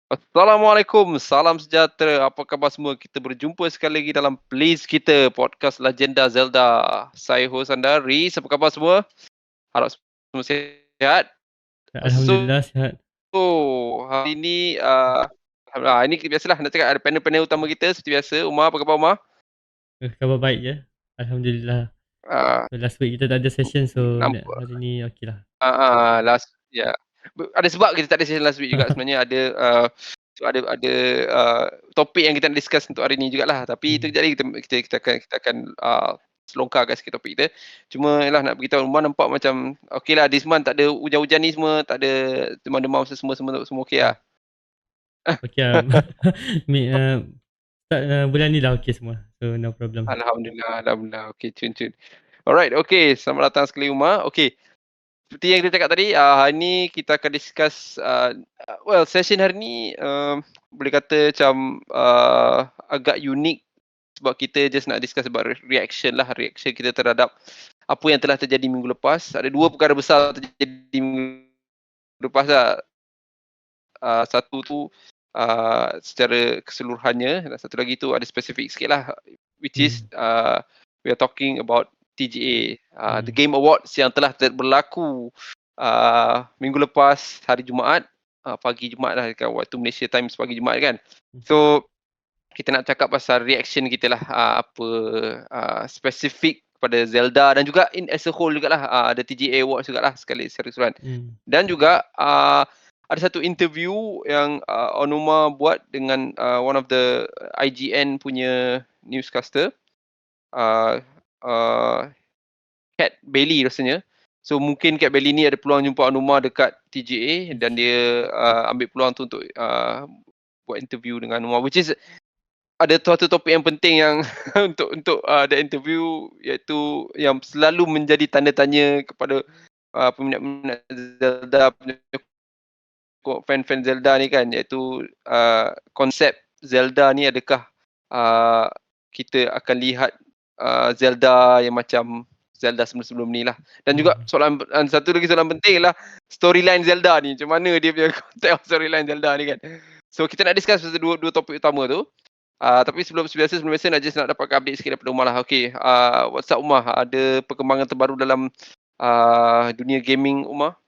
Assalamualaikum, salam sejahtera. Apa khabar semua? Kita berjumpa sekali lagi dalam playlist kita, Podcast Lagenda Zelda. Saya host anda, Reez. Apa khabar semua? Harap semua sihat. So, Alhamdulillah sihat. hari ini, alhamdulillah, ini biasalah nak cakap ada panel-panel utama kita seperti biasa. Umar, apa khabar Umar? Khabar baik je. Alhamdulillah. Uh, So last week kita tak ada session, so nampak, hari ni okeylah. last, ya. Ada sebab kita tak ada session last week juga sebenarnya. Topik yang kita nak discuss untuk hari ni jugalah. Tapi itu jadi kita akan selongkarkan sikit topik kita. Cuma yalah nak beritahu Umar nampak macam okeylah this month tak ada hujan-hujan ni semua, tak ada demam-demam semua okey lah. Okey lah. Start bulan ni dah okey semua. So no problem. Alhamdulillah. Okey, cun. Alright, okey. Selamat datang sekali Umar. Okey. Seperti yang kita cakap tadi, hari ni kita akan discuss, session hari ni boleh kata macam agak unik sebab kita just nak discuss about reaction kita terhadap apa yang telah terjadi minggu lepas. Ada dua perkara besar terjadi minggu lepas lah. Satu tu secara keseluruhannya dan satu lagi tu ada spesifik sikit lah, which is we are talking about TGA, The Game Awards yang telah berlaku minggu lepas hari Jumaat, pagi Jumaat lah kan, waktu Malaysia time pagi Jumaat kan. So kita nak cakap pasal reaction kita lah, spesifik pada Zelda dan juga in as a whole jugalah, ada TGA Awards jugalah sekali secara keseluruhan. Dan juga ada satu interview yang Aonuma buat dengan one of the IGN punya newscaster, Cat Bailey rasanya. So mungkin Cat Bailey ni ada peluang jumpa Aonuma dekat TGA dan dia ambil peluang tu untuk buat interview dengan Aonuma, which is ada suatu topik yang penting yang untuk the interview, iaitu yang selalu menjadi tanda tanya kepada peminat-peminat Zelda, fan-fan Zelda ni kan, iaitu konsep Zelda ni adakah kita akan lihat Zelda yang macam Zelda sebelum-sebelum ni lah. Dan juga satu lagi soalan penting lah, storyline Zelda ni, macam mana dia punya konteks storyline Zelda ni kan. So kita nak discuss dua topik utama tu. Tapi sebelum biasa nak dapat update sikit daripada Umar lah. Okay, what's up Umar? Ada perkembangan terbaru dalam dunia gaming Umar?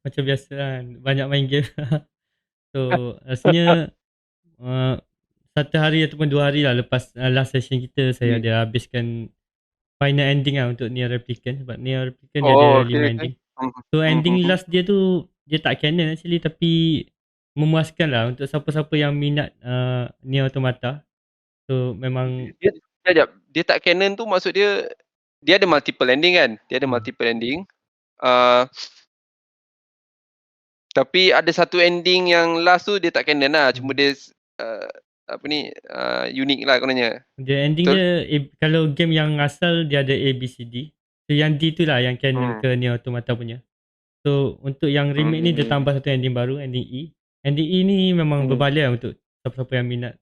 Macam biasa kan, banyak main game. So rasanya satu hari ataupun 2 hari lah lepas last session kita, saya ada habiskan final ending lah untuk Nier Replicant. Sebab Nier Replicant dia ada 5 ending. So ending last dia tu, dia tak canon actually, tapi memuaskan lah untuk siapa-siapa yang minat Nier Automata. So memang dia tak canon tu maksud dia ada multiple ending kan? Dia ada multiple ending. Tapi ada satu ending yang last tu dia tak canon lah. Cuma dia unik lah kononnya. Dia ending dia, kalau game yang asal dia ada A, B, C, D. So yang D tu lah yang canon ke Nier Automata punya. So untuk yang remake ni dia tambah satu ending baru, ending E. Ending E ni memang berbalik lah untuk siapa-siapa yang minat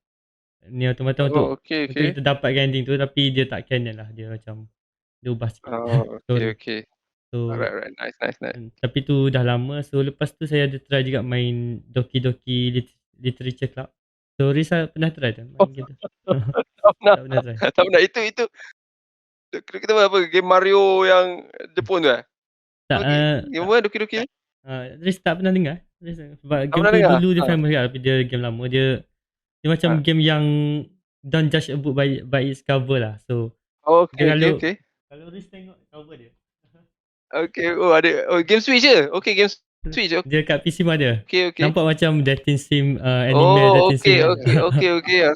Nier Automata untuk kita dapatkan ending tu, tapi dia tak canon lah. Dia macam dia ubah sikit. Okay. So Alright. Nice. tapi tu dah lama. So lepas tu saya ada try juga main Doki Doki Literature Club. So Risa pernah try tu main game tu? Tak pernah. Itu kita apa, game Mario yang Jepun tu Tak, game apa Doki Doki? Riz tak pernah dengar. Sebab game tu dulu dia famous lah, tapi dia game lama. Dia macam game yang don't judge a book by its cover lah. So okay. Kalau Riz tengok cover dia. Okay, ada game Switch je. Okay, game Switch. Okay. Dia kat PC pun ada. Okay. Nampak macam dating sim, anime dating sim. Okay.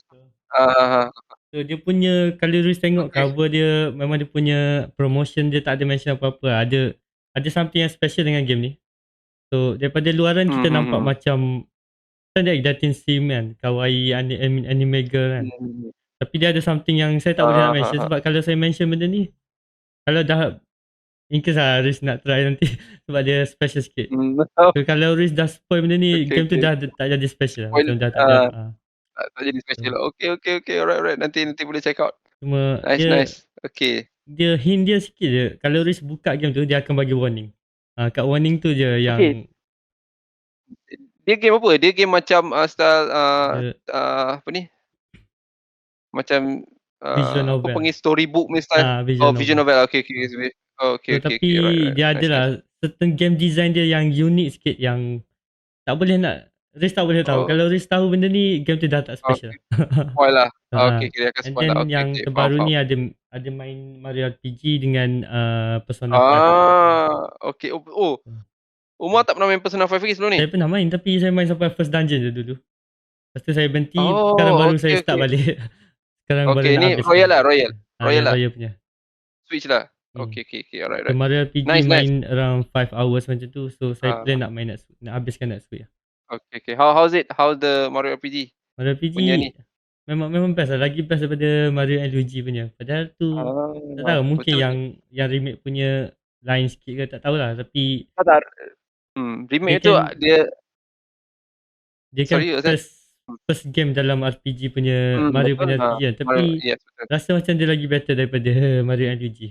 So dia punya, kalau Riz tengok cover dia, memang dia punya promotion dia tak ada mention apa-apa. Ada something yang special dengan game ni. So daripada luaran kita nampak macam dia dating sim kan, kawaii anime girl kan. Tapi dia ada something yang saya tak boleh nak mention, sebab kalau saya mention benda ni, kalau dah in case Riz nak try nanti sebab dia special sikit. So kalau Riz dah spoil benda ni, game tu dah tak jadi special lah. Macam dah tak ada. Tak jadi special. Okay. Alright. Nanti boleh check out. Cuma nice. Okay. Dia hint dia sikit je. Kalau Riz buka game tu, dia akan bagi warning. Kat warning tu je yang Dia game apa? Dia game macam style Dia apa ni? Macam visual apa novel. panggil storybook punya style. Visual Oh, visual novel. novel. Okay, okay, okay. Oh, So, okay, okay, tapi okay. Right, right. dia Nice, nice. adalah certain game design dia yang unik sikit, yang tak boleh nak Riz tak boleh tahu. Oh, Kalau Riz tahu benda ni, game tu dah tak special. okay. Spoil lah. Okay, Heeh. okay. Dia akan And spoil then lah. Okay, yang okay. Faham, terbaru faham. ni ada main Mario RPG dengan Persona 5 X. Okay. Oh, Umar tak pernah main Persona 5 lagi sebelum ni? Saya pernah main, tapi saya main sampai first dungeon je dulu. Lepas tu saya berhenti, sekarang Oh, baru saya okay, start okay. balik. Sekarang baru Okay, nak ni habiskan. Royal lah, Royal. Royal Yang lah. Royal punya. Switch lah. Hmm. Okay, okay, okay. Alright, So right. Mario RPG Nice, nice. main around 5 hours macam tu. So saya Ah, plan nak main nak habiskan next week. okay, okay. How's it? How's the Mario RPG Mario RPG punya ni? memang best lah. Lagi best daripada Mario and Luigi punya. Padahal tu tak tahu, mungkin Betul. yang remake punya lain sikit ke tak tahulah, tapi Tak, tak. dia Remake tu kan dia kan sorry, Ustaz. first game dalam RPG punya Mario Betul. punya RPG kan. Mario, Tapi yes, betul. rasa macam dia lagi better daripada Mario and Luigi.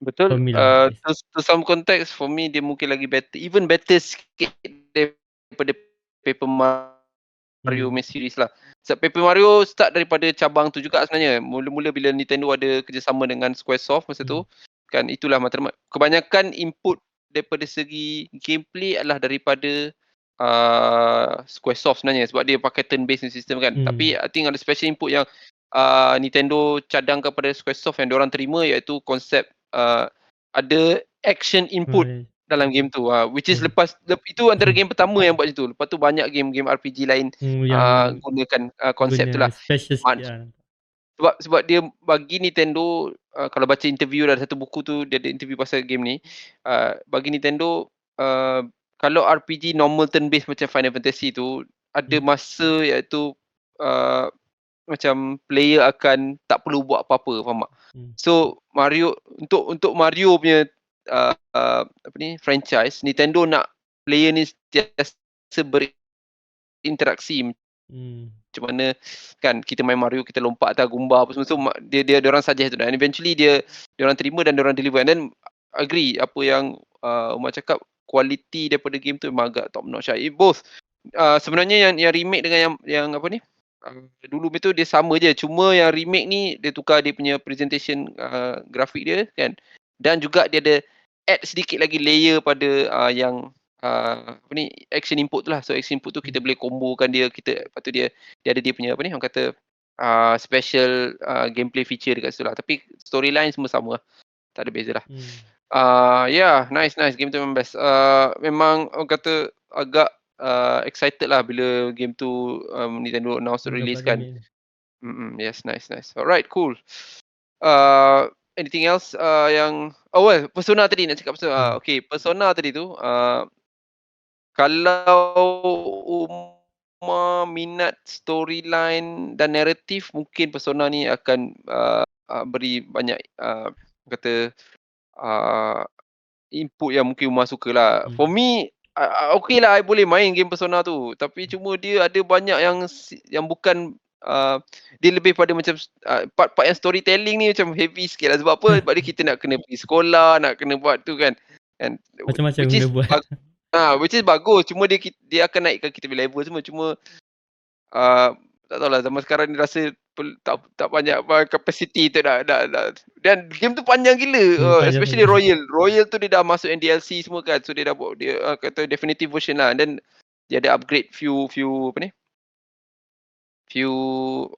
Betul. For me lah. To some context, for me dia mungkin lagi better, even better sikit daripada Paper Mario punya series lah. Sebab Paper Mario start daripada cabang tu juga sebenarnya. Mula-mula bila Nintendo ada kerjasama dengan Squaresoft masa tu, kan itulah matlamat. Kebanyakan input daripada segi gameplay adalah daripada Squaresoft sebenarnya, sebab dia pakai turn based system kan. Tapi I think ada special input yang Nintendo cadang kepada Squaresoft yang diorang terima, iaitu konsep ada action input dalam game tu, which is lepas itu antara game pertama yang buat macam tu. Lepas tu banyak game-game RPG lain yang gunakan konsep tu guna lah. special sikit lah. Sebab dia bagi Nintendo, kalau baca interview dalam satu buku tu, dia ada interview pasal game ni. Bagi Nintendo, kalau RPG normal turn based macam Final Fantasy tu, ada masa iaitu macam player akan tak perlu buat apa-apa, faham tak? So Mario, untuk Mario punya apa ni, franchise, Nintendo nak player ni sentiasa berinteraksi. Macam mana kan kita main Mario, kita lompat atas gumba apa semua, so dia orang suggest tu, dan eventually dia orang terima dan dia orang deliver. And then agree apa yang Umar cakap, quality daripada game tu memang agak top notch lah. It both sebenarnya yang remake dengan yang apa ni, dulu itu dia sama je, cuma yang remake ni dia tukar dia punya presentation grafik dia kan, dan juga dia ada add sedikit lagi layer pada yang apa ni, action input tu lah. So action input tu kita boleh combokan dia, lepas tu dia ada dia punya apa ni, orang kata special gameplay feature dekat situ lah. Tapi storyline semua sama lah, tak ada beza lah. Yeah, nice game tu memang best. Memang orang kata agak excited lah bila game tu Nintendo announce to release kan. Yes, nice. Alright, cool. Anything else yang Persona tadi nak cakap Persona. Okay, Persona tadi tu kalau Umar minat storyline dan naratif, mungkin Persona ni akan beri banyak kata input yang mungkin Umar suka lah. For me, okay lah, I boleh main game Persona tu, tapi cuma dia ada banyak yang bukan dia lebih pada macam part-part yang storytelling ni macam heavy sikit lah. Sebab apa? Sebab dia kita nak kena pergi sekolah, nak kena buat tu kan. And macam-macam kena buat. Which is bagus, cuma dia akan naikkan kita punya level semua. Cuma tak tahulah, zaman sekarang ni rasa tak banyak capacity tu dah. Dan game tu panjang gila, especially Royal tu dia dah masuk DLC semua kan. So dia dah buat, dia kata definitive version lah. Dan dia ada upgrade few apa ni,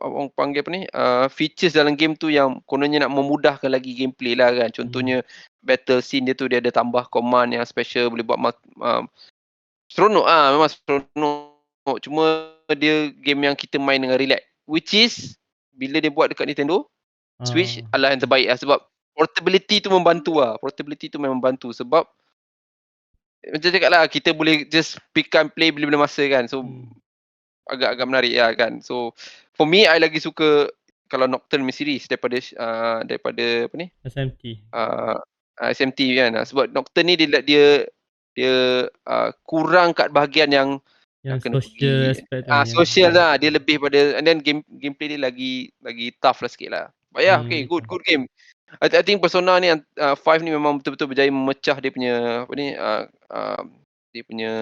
orang panggil apa ni, features dalam game tu yang kononnya nak memudahkan lagi gameplay lah kan. Contohnya battle scene dia tu, dia ada tambah command yang special, boleh buat seronok memang seronok. Cuma dia game yang kita main dengan relax, which is bila dia buat dekat Nintendo Switch adalah yang terbaik lah. Sebab portability tu membantu lah. Portability tu memang bantu, sebab macam cakap lah, kita boleh just pick and play bila-bila masa kan. So agak menarik lah kan. So for me, I lagi suka kalau Nocturne series daripada apa ni, SMT kan. Sebab Nocturne ni dia kurang kat bahagian yang kena social pergi social lah. Dia lebih pada, and then gameplay dia lagi tough lah sikit lah. But yeah, okay, good game. I think Persona ni 5 ni memang betul-betul berjaya memecah dia punya apa ni, dia punya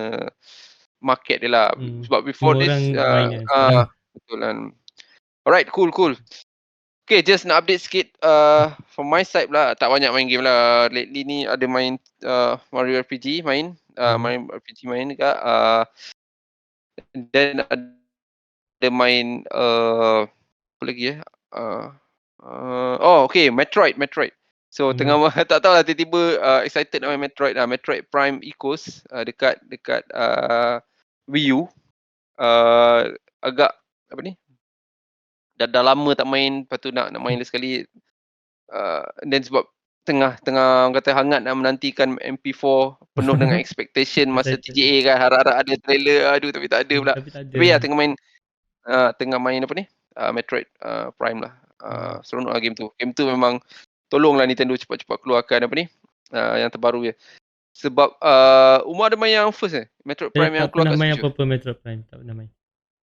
market dia lah. Sebab before Semua this orang main kan sekarang. betul kan. Alright, cool. Okay, just nak update sikit from my side pula. Tak banyak main game lah. Lately ni ada main Mario RPG main. Mario RPG main dekat. Then ada main apa lagi okay, Metroid. So tengah tak tahulah tiba-tiba excited nak main Metroid lah. Metroid Prime Echoes dekat Wii U. Agak apa ni? Dah lama tak main, lepas tu nak main sekali. Then sebab tengah orang kata hangat nak menantikan MP4 penuh dengan expectation masa TGA kan, harap-harap ada trailer, tapi tak ada pula. Tapi tak ada. Tapi ya tengah main apa ni? Metroid Prime lah. Seronok lah game tu. Game tu memang tolonglah Nintendo cepat-cepat keluarkan apa ni? Yang terbaru je. Sebab Umar ada main yang first Metroid Prime yang tak keluar pernah kat main Switch. apa-apa Metroid Prime, tak pernah main.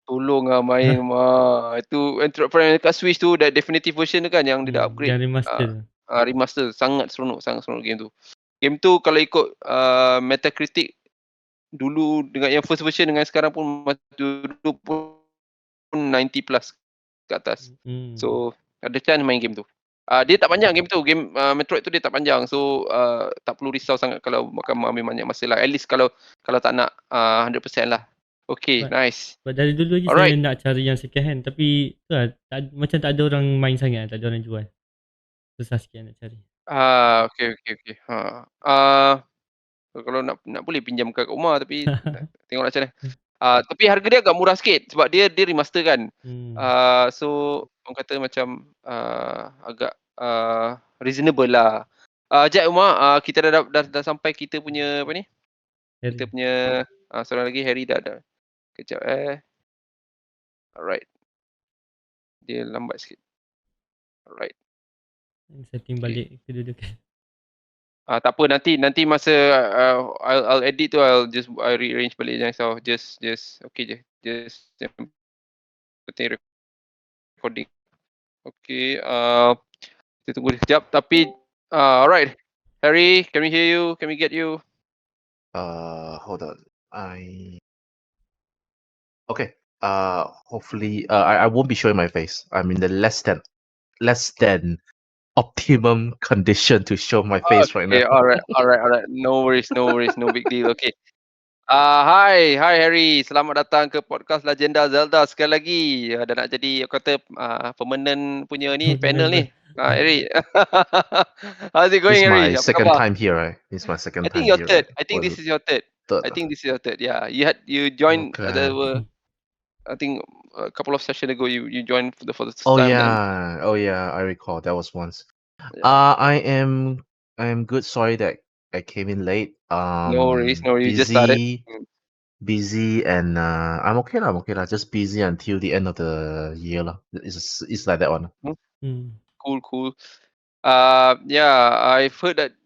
Tolong lah main itu Metroid Prime kat Switch tu, that definitive version tu kan yang dia dah upgrade. Yang remaster. Remaster sangat seronok game tu. Game tu kalau ikut Metacritic dulu dengan yang first version dengan sekarang pun dulu pun 90 plus ke atas. So ada chance main game tu. Dia tak panjang game tu. Game Metroid tu dia tak panjang. So tak perlu risau sangat kalau akan ambil banyak masa lah. At least kalau tak nak 100% lah. Okay, nice. Sebab dari dulu je saya nak cari yang second hand. Tapi tu lah, macam tak ada orang main sangat. Tak ada orang jual. Susah sikit nak cari. Okay. Kalau nak boleh pinjam kat rumah tapi tengok macam mana. Tapi harga dia agak murah sikit sebab dia remaster kan. So orang kata macam agak reasonable lah. Jap Umar, kita dah sampai kita punya apa ni? Harry. Kita punya seorang lagi Harry dah. Kejap Alright. Dia lambat sikit. Alright. Setting balik kedudukan. Tak apa, nanti masa I'll edit tu I rearrange balik, jangan risau. Just okay je. Just penting recording. Okay, kita tunggu sekejap. Tapi alright. Harry, can we hear you? Can we get you? Hold on. Okay. Hopefully I won't be showing my face. I'm in the less than optimum condition to show my face right now. Okay, alright. No worries, no big deal. Okay. Hi Harry, selamat datang ke Podcast Lagenda Zelda sekali lagi. Dah nak jadi kata pemenang punya ni panel ni. Harry. How's it going, Harry? It's my second time here, right? It's my second time here. I think this is your third. I think this is your third. Yeah, you joined I think a couple of sessions ago you joined for the first time. Oh yeah, I recall that was once. Yeah. I am good. Sorry that I came in late. No worries. Busy, You just started. Busy and I'm okay lah. Just busy until the end of the year lah. It's like that one. Cool. Yeah, I've heard that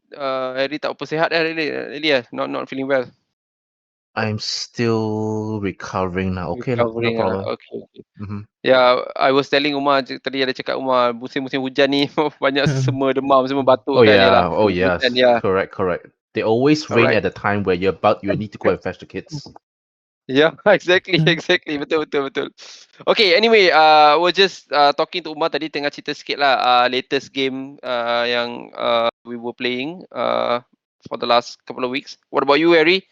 Harry tak apa sihat really not feeling well. I'm still recovering now. Okay lah, no problem. Okay. Yeah, I was telling Umar tadi, ada cakap Umar musim-musim hujan ni banyak semua demam, semua batuk kan. Oh yeah. Correct. They always rain at the time where you need to go and fetch the kids. Yeah, exactly. Betul. Okay, anyway, we're just talking to Umar tadi, tengah cerita sikit lah latest game yang we were playing for the last couple of weeks. What about you, Harry?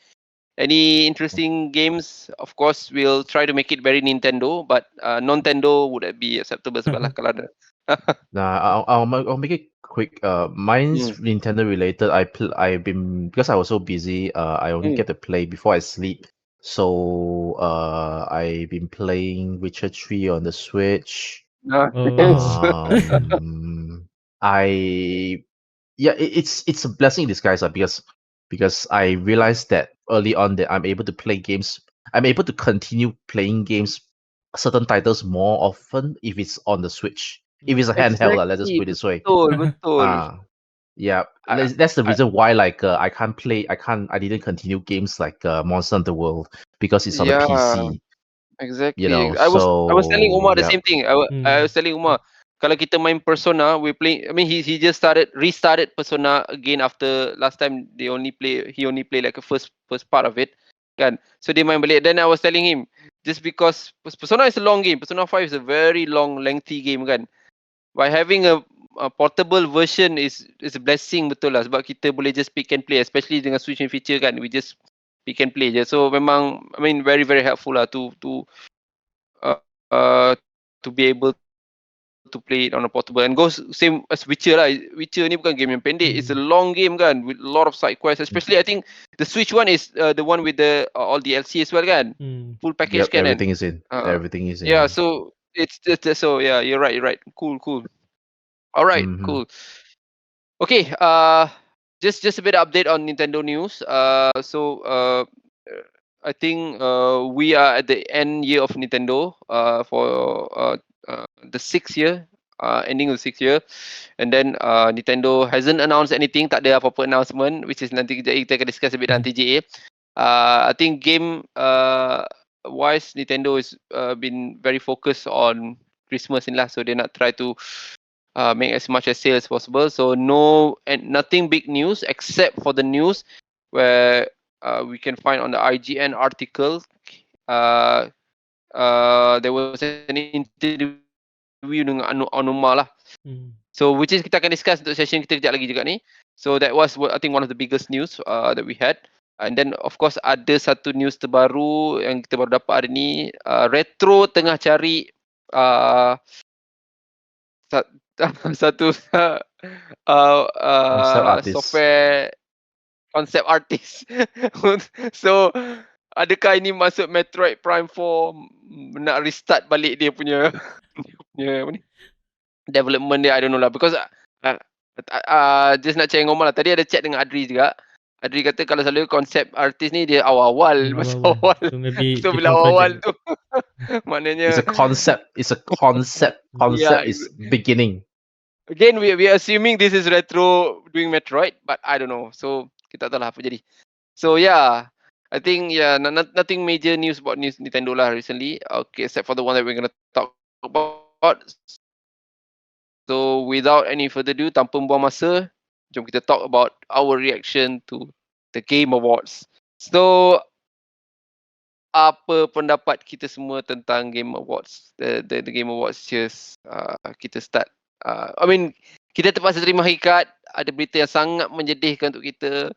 Any interesting games? Of course, we'll try to make it very Nintendo, but non-Nintendo would be acceptable sebab lah kalau ada. Nah, I'll make it quick. Mine's Nintendo related. I've been, because I was so busy. I only get to play before I sleep. So I've been playing Witcher 3 on the Switch. It's a blessing in disguise because I realized that early on that I'm able to play games. I'm able to continue playing games, certain titles more often if it's on the Switch. If it's a handheld, let's just put it this way. Betul. Yeah, that's the reason why I didn't continue games like Monster Hunter World because it's on the PC. Exactly. You know, I was telling Umar the same thing. I was telling Umar, kalau kita main Persona, we play. I mean, he just restarted Persona again after last time he only play like a first part of it. kan. So dia main balik. Then I was telling him, just because Persona is a long game, Persona 5 is a very long lengthy game kan. By having a portable version is a blessing betul lah, sebab kita boleh just pick and play, especially dengan Switch ni feature kan, we just pick and play je. So memang I mean very very helpful lah to be able to play it on a portable, and goes same as Witcher lah. Witcher ni bukan game yang pendek, it's a long game kan, with a lot of side quests, especially I think the Switch one is the one with the all DLC as well kan, full package Yep, kan. everything is in. Everything is in. Yeah, so it's so yeah, you're right. Cool. Alright, cool. Okay, just a bit of update on Nintendo news. So I think we are at the end year of Nintendo for the 6th year, ending of the 6th year, and then Nintendo hasn't announced anything, tak ada apa-apa announcement, which is nanti kita akan discuss a bit dalam TGA. I think game wise, Nintendo is been very focused on Christmas ni lah, so they not try to make as much as sales as possible. So nothing big news except for the news where we can find on the IGN article. There was an interview dengan Aonuma lah. So which is kita akan discuss untuk session kita kejap lagi juga ni. So that was I think one of the biggest news that we had. And then of course ada satu news terbaru yang kita baru dapat hari ni. Retro tengah cari satu software concept artist. So adakah ini masuk Metroid Prime 4 nak restart balik dia punya apa ni, development dia, I don't know lah, because just nak cakap ngomong lah, tadi ada chat dengan Adri juga. Adri kata kalau selalu konsep artis ni dia awal-awal, masa awal. So bila awal tu maknanya it's a concept yeah, is beginning. Again, we are assuming this is retro doing Metroid, but I don't know. So kita tak tahu lah apa jadi. So yeah, I think nothing major news about Nintendo lah recently. Okay, except for the one that we're gonna talk about. So without any further ado, tanpa buang masa, jom kita talk about our reaction to the Game Awards. So apa pendapat kita semua tentang Game Awards? The Game Awards, just kita start. I mean, kita terpaksa terima hakikat, ada berita yang sangat menyedihkan untuk kita.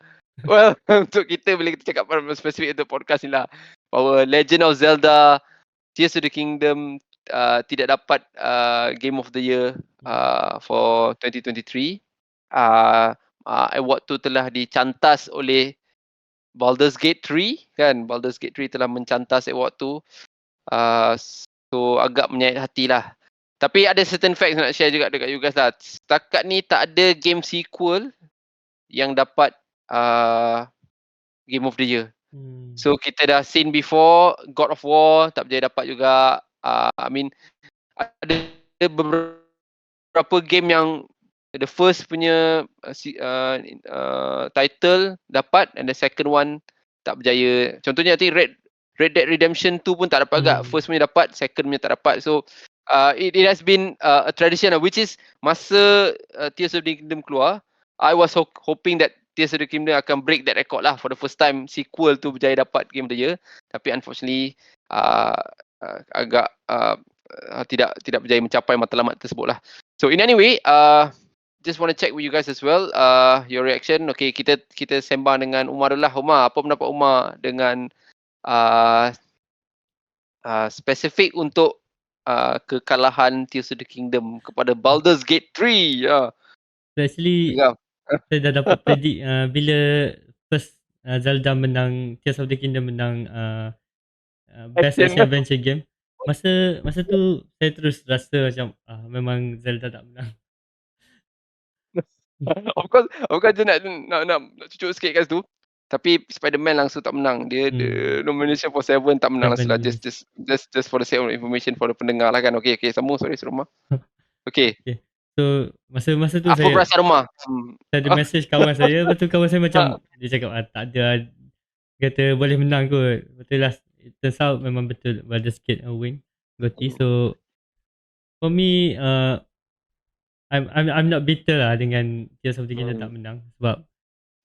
Well, untuk kita bila kita cakap spesifik untuk podcast ni lah, bahawa Legend of Zelda Tears of the Kingdom tidak dapat Game of the Year for 2023. Award tu telah dicantas oleh Baldur's Gate 3 kan. Baldur's Gate 3 telah mencantas award tu. So agak menyayat hati lah. Tapi ada certain facts nak share juga dekat you guys lah. Setakat ni tak ada game sequel yang dapat Game of the Year. So kita dah seen before, God of War tak berjaya dapat juga. I mean ada beberapa game yang the first punya title dapat and the second one tak berjaya. Contohnya I think Red Dead Redemption 2 pun tak dapat agak. First punya dapat, second punya tak dapat. So it has been a tradition, which is masa Tears of the Kingdom keluar, I was hoping that Tears of the Kingdom akan break that record lah for the first time sequel tu berjaya dapat Game of the Year. Tapi unfortunately agak tidak berjaya mencapai matlamat tersebut lah. So in any way, just want to check with you guys as well your reaction. Okay, kita sembang dengan Umar dulu lah. Umar, apa pendapat Umar dengan spesifik untuk kekalahan Tears of the Kingdom kepada Baldur's Gate 3? Actually, saya dah dapat predict bila first Zelda menang, Tears of the Kingdom menang Best Action Adventure Game. Masa tu saya terus rasa macam memang Zelda tak menang. Of course dia nak cucuk sikit kat situ. Tapi Spider-Man langsung tak menang. Dia nomination for 7 tak menang langsung lah. Just for the sake of information for the pendengar lah kan. Okay, sambung. Sorry, Rumah. Okay. So masa tu apa perasaan Rumah? Saya ada message kawan saya. Lepas tu kawan saya macam dia cakap tak ada, dia kata boleh menang kot. Betul lah, it turns out memang betul Baldur's Gate win Gotti. So for me I'm not bitter lah dengan Tears of the Kingdom tak menang, sebab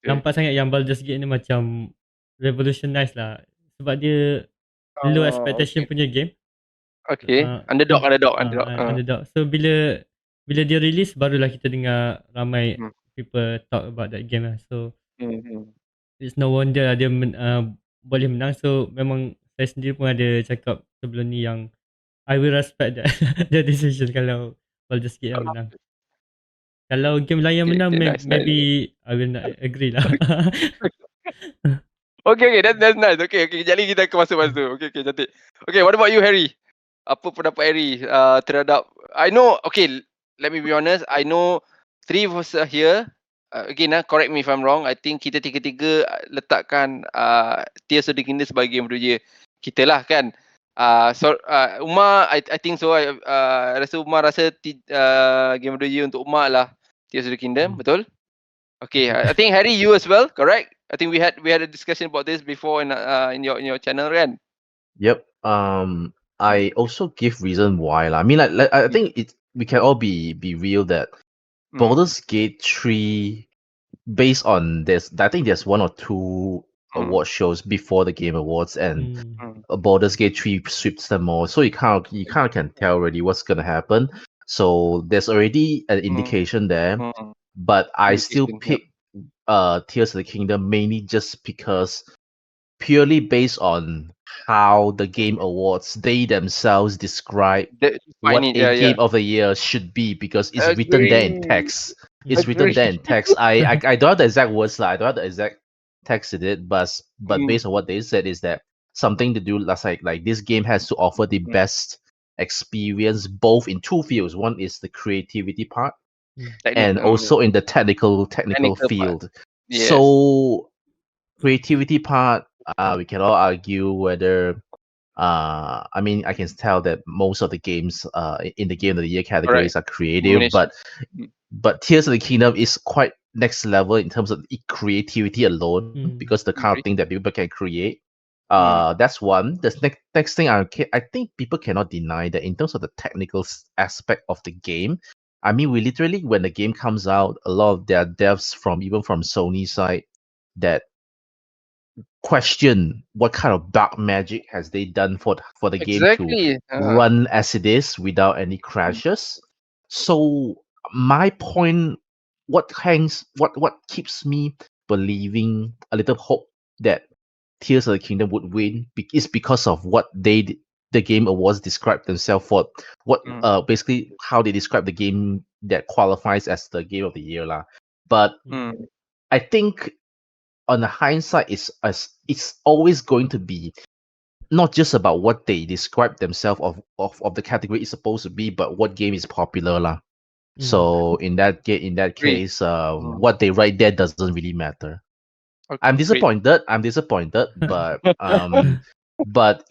nampak sangat yang Baldur's Gate ni macam revolutionize lah sebab dia low expectation Okay. punya game. Okay. So, Underdog. underdog. So bila dia release barulah kita dengar ramai Hmm. people talk about that game lah. So Hmm. it's no wonder dia boleh menang. So memang saya sendiri pun ada cakap sebelum ni yang I will respect that the decision kalau Baldur's Gate yang menang. Kalau game lain yang menang, Nice. maybe I will not agree lah. Okay, that's nice. Okay, kejap lagi kita akan masuk tu. Okay, cantik. Okay, what about you, Harry? Apa pendapat Harry terhadap, I know, okay, let me be honest, I know three of us are here. Again, correct me if I'm wrong. I think kita tiga-tiga letakkan Tears of the Kingdom sebagai game of the year kita lah kan. Umar, I think so. Rasa Umar rasa game of the year untuk Umar lah Tears of the Kingdom, betul? Okay, I think Harry, you as well, correct? I think we had a discussion about this before in your channel, kan? Yep. I also give reason why lah. I mean, like I think we can all be real that Baldur's Gate 3, based on this, I think there's one or two award shows before the Game Awards, and Baldur's Gate 3 sweeps them all. So you kind of can tell already what's gonna happen. So there's already an indication there. But I still pick Tears of the Kingdom mainly just because, purely based on how the Game Awards, they themselves describe what a game of the year should be, because it's written there in text. It's written there in text. I don't have the exact words, I don't have the exact text in it, but based on what they said is that something to do like this game has to offer the best experience both in two fields. One is the creativity part, and also in the technical field. Yes. So creativity part, we can all argue whether I mean, I can tell that most of the games in the game of the year categories are creative, but Tears of the Kingdom is quite next level in terms of creativity alone, because the kind of thing that people can create. That's one. The next thing I think people cannot deny that in terms of the technical aspect of the game, I mean, we literally, when the game comes out, a lot of their devs even from Sony side that question what kind of dark magic has they done for the game to run as it is without any crashes. So my point, what keeps me believing a little hope that Tears of the Kingdom would win is because of what the Game Awards described themselves for, what basically how they describe the game that qualifies as the game of the year lah. But I think on the hindsight, it's always going to be not just about what they describe themselves of the category is supposed to be, but what game is popular lah. So in that case, what they write there doesn't really matter. I'm disappointed, but but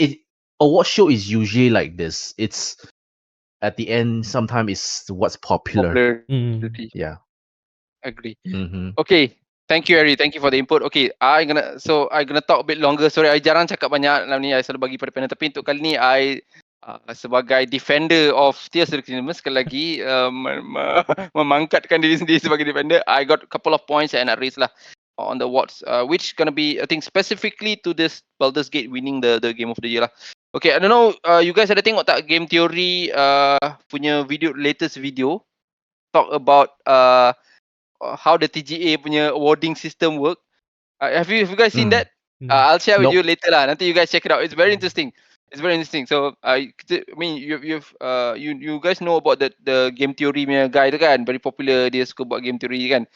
award show is usually like this. It's at the end, sometimes it's what's popular. Yeah. Agree. Mm-hmm. Okay. Thank you, Harry. Thank you for the input. Okay, I'm gonna talk a bit longer. Sorry, I jarang cakap banyak dalam ni. I selalu bagi pada panel. Tapi untuk kali ni, I sebagai defender of Tears of the Kingdom, sekali lagi memangkatkan diri sendiri sebagai defender. I got a couple of points and I raised lah on the awards, which gonna be, I think, specifically to this Baldur's Gate winning the game of the year lah. Okay, I don't know, you guys ada tengok tak Game Theory punya latest video talk about how the TGA punya awarding system work. Have you guys seen that? I'll share with you later lah. Nanti you guys check it out. It's very interesting. So I mean, you guys know about the Game Theory punya guy tu kan, very popular, dia suka buat Game Theory kan.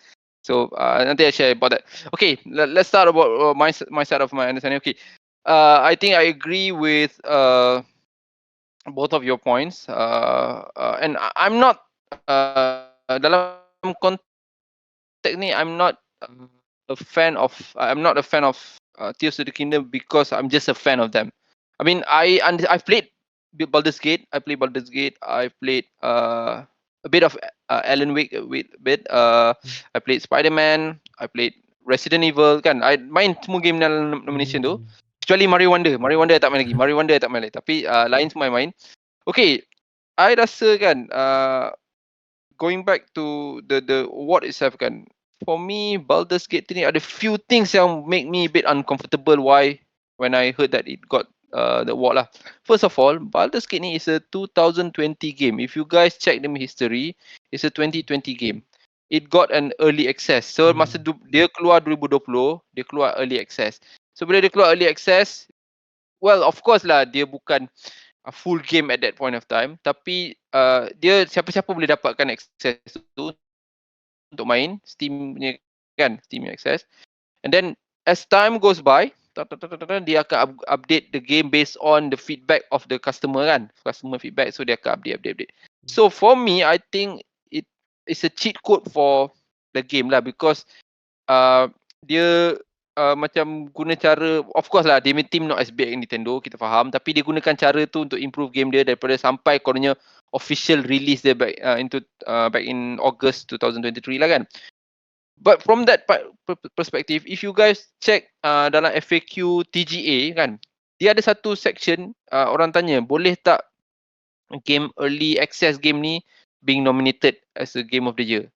So nanti I share about that. Okay, let's start about my side of my understanding. Okay, I think I agree with both of your points. And I'm not dalam konteks ni, I'm not a fan of Tears of the Kingdom because I'm just a fan of them. I mean, I've played Baldur's Gate. I played a bit of Alan Wake a bit. I played Spider-Man. I played Resident Evil kan. I main semua game dalam nomination tu. Kecuali Mario Wonder. Mario Wonder tak main lagi. Tapi lain semua main. Okay, I rasa kan, going back to the award itself kan, for me Baldur's Gate ni ada few things yang make me a bit uncomfortable why when I heard that it got the award lah. First of all, Baldur's Gate ni is a 2020 game. If you guys check the history, it's a 2020 game. It got an early access. So masa dia keluar 2020, dia keluar early access. So bila dia keluar early access, well of course lah dia bukan a full game at that point of time, tapi dia siapa-siapa boleh dapatkan access tu untuk main Steam punya kan, Steam punya access. And then as time goes by, dia akan update the game based on the feedback of the customer kan, customer feedback, so dia akan update. So for me, I think it is a cheat code for the game lah, because dia macam guna cara, of course lah, dia punya team not as big as Nintendo, kita faham, tapi dia gunakan cara tu untuk improve game dia daripada sampai kononnya official release dia back in August 2023 lah kan. But from that perspective, if you guys check dalam FAQ TGA kan, dia ada satu section orang tanya, boleh tak game early access game ni being nominated as a game of the year?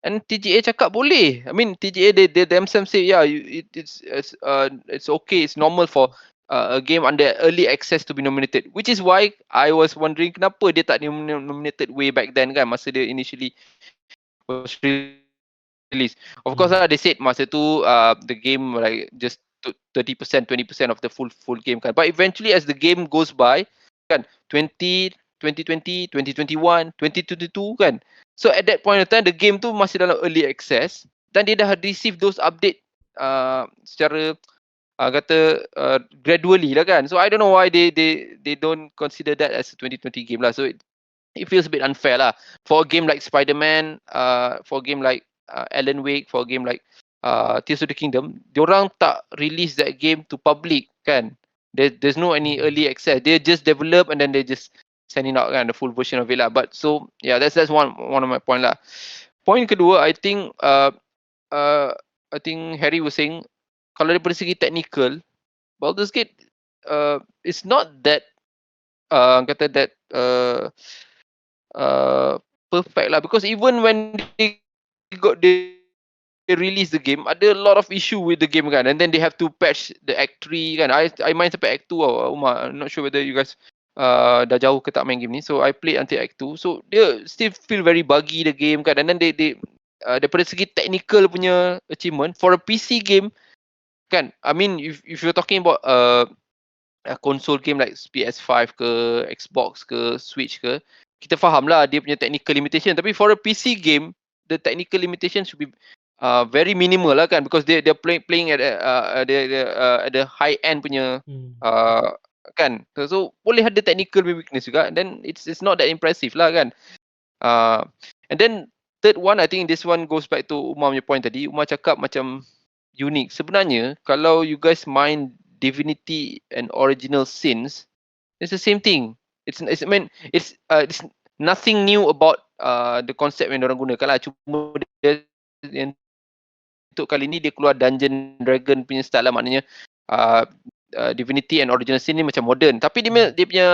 And TGA cakap boleh. I mean TGA they themselves say yeah, it's okay, it's normal for a game under early access to be nominated. Which is why I was wondering kenapa dia tak nominated way back then kan, masa dia initially was release. Of course they said masa tu the game like just 30%, 20% of the full game kan. But eventually as the game goes by kan, 2020, 2021, 2022 kan. So at that point of time the game tu masih dalam early access dan dia dah receive those update secara gradually lah kan. So I don't know why they don't consider that as a 2020 game lah. So it feels a bit unfair lah for a game like Spider-Man, for a game like Alan Wake, for a game like Tears of the Kingdom. Diorang tak release that game to public kan. There's no any early access. They just develop and then they just sending out kan the full version of it lah. But so yeah, that's one of my point lah. Point kedua, I think Harry was saying kalau daripada segi technical, Baldur's Gate it's not that perfect lah, because even when they release the game, ada a lot of issue with the game kan, and then they have to patch the Act 3 kan. I main sampai Act 2 Umar. I'm not sure whether you guys dah jauh ke tak main game ni. So I played until Act 2. So dia still feel very buggy the game kan, and then they daripada segi technical punya achievement for a PC game kan, I mean if you're talking about a console game like PS5 ke, Xbox ke, Switch ke, kita faham lah dia punya technical limitation, tapi for a PC game the technical limitation should be very minimal lah kan, because they're playing at the high end punya kan. So boleh ada technical weakness juga, and then it's not that impressive lah kan. And then third one, I think this one goes back to Umar punya point tadi. Umar cakap macam unik. Sebenarnya kalau you guys main Divinity and Original Sins, it's the same thing. It's nothing new about the concept yang orang gunakan lah. Cuma dia, untuk kali ni dia keluar Dungeon Dragon punya style lah, maknanya Divinity and Original Sin ni macam modern, tapi dia punya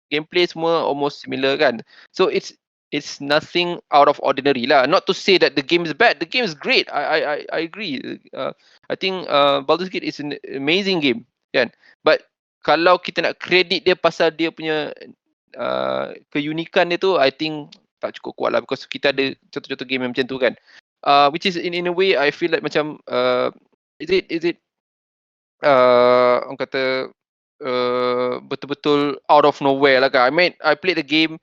gameplay semua almost similar kan. So it's nothing out of ordinary lah. Not to say that the game is bad. The game is great. I agree. I think Baldur's Gate is an amazing game kan. But kalau kita nak credit dia pasal dia punya keunikan dia tu, I think tak cukup kuat lah, because kita ada contoh-contoh game yang macam tu kan. Which is in a way I feel like macam is it orang kata betul-betul out of nowhere lah kan. I played the game.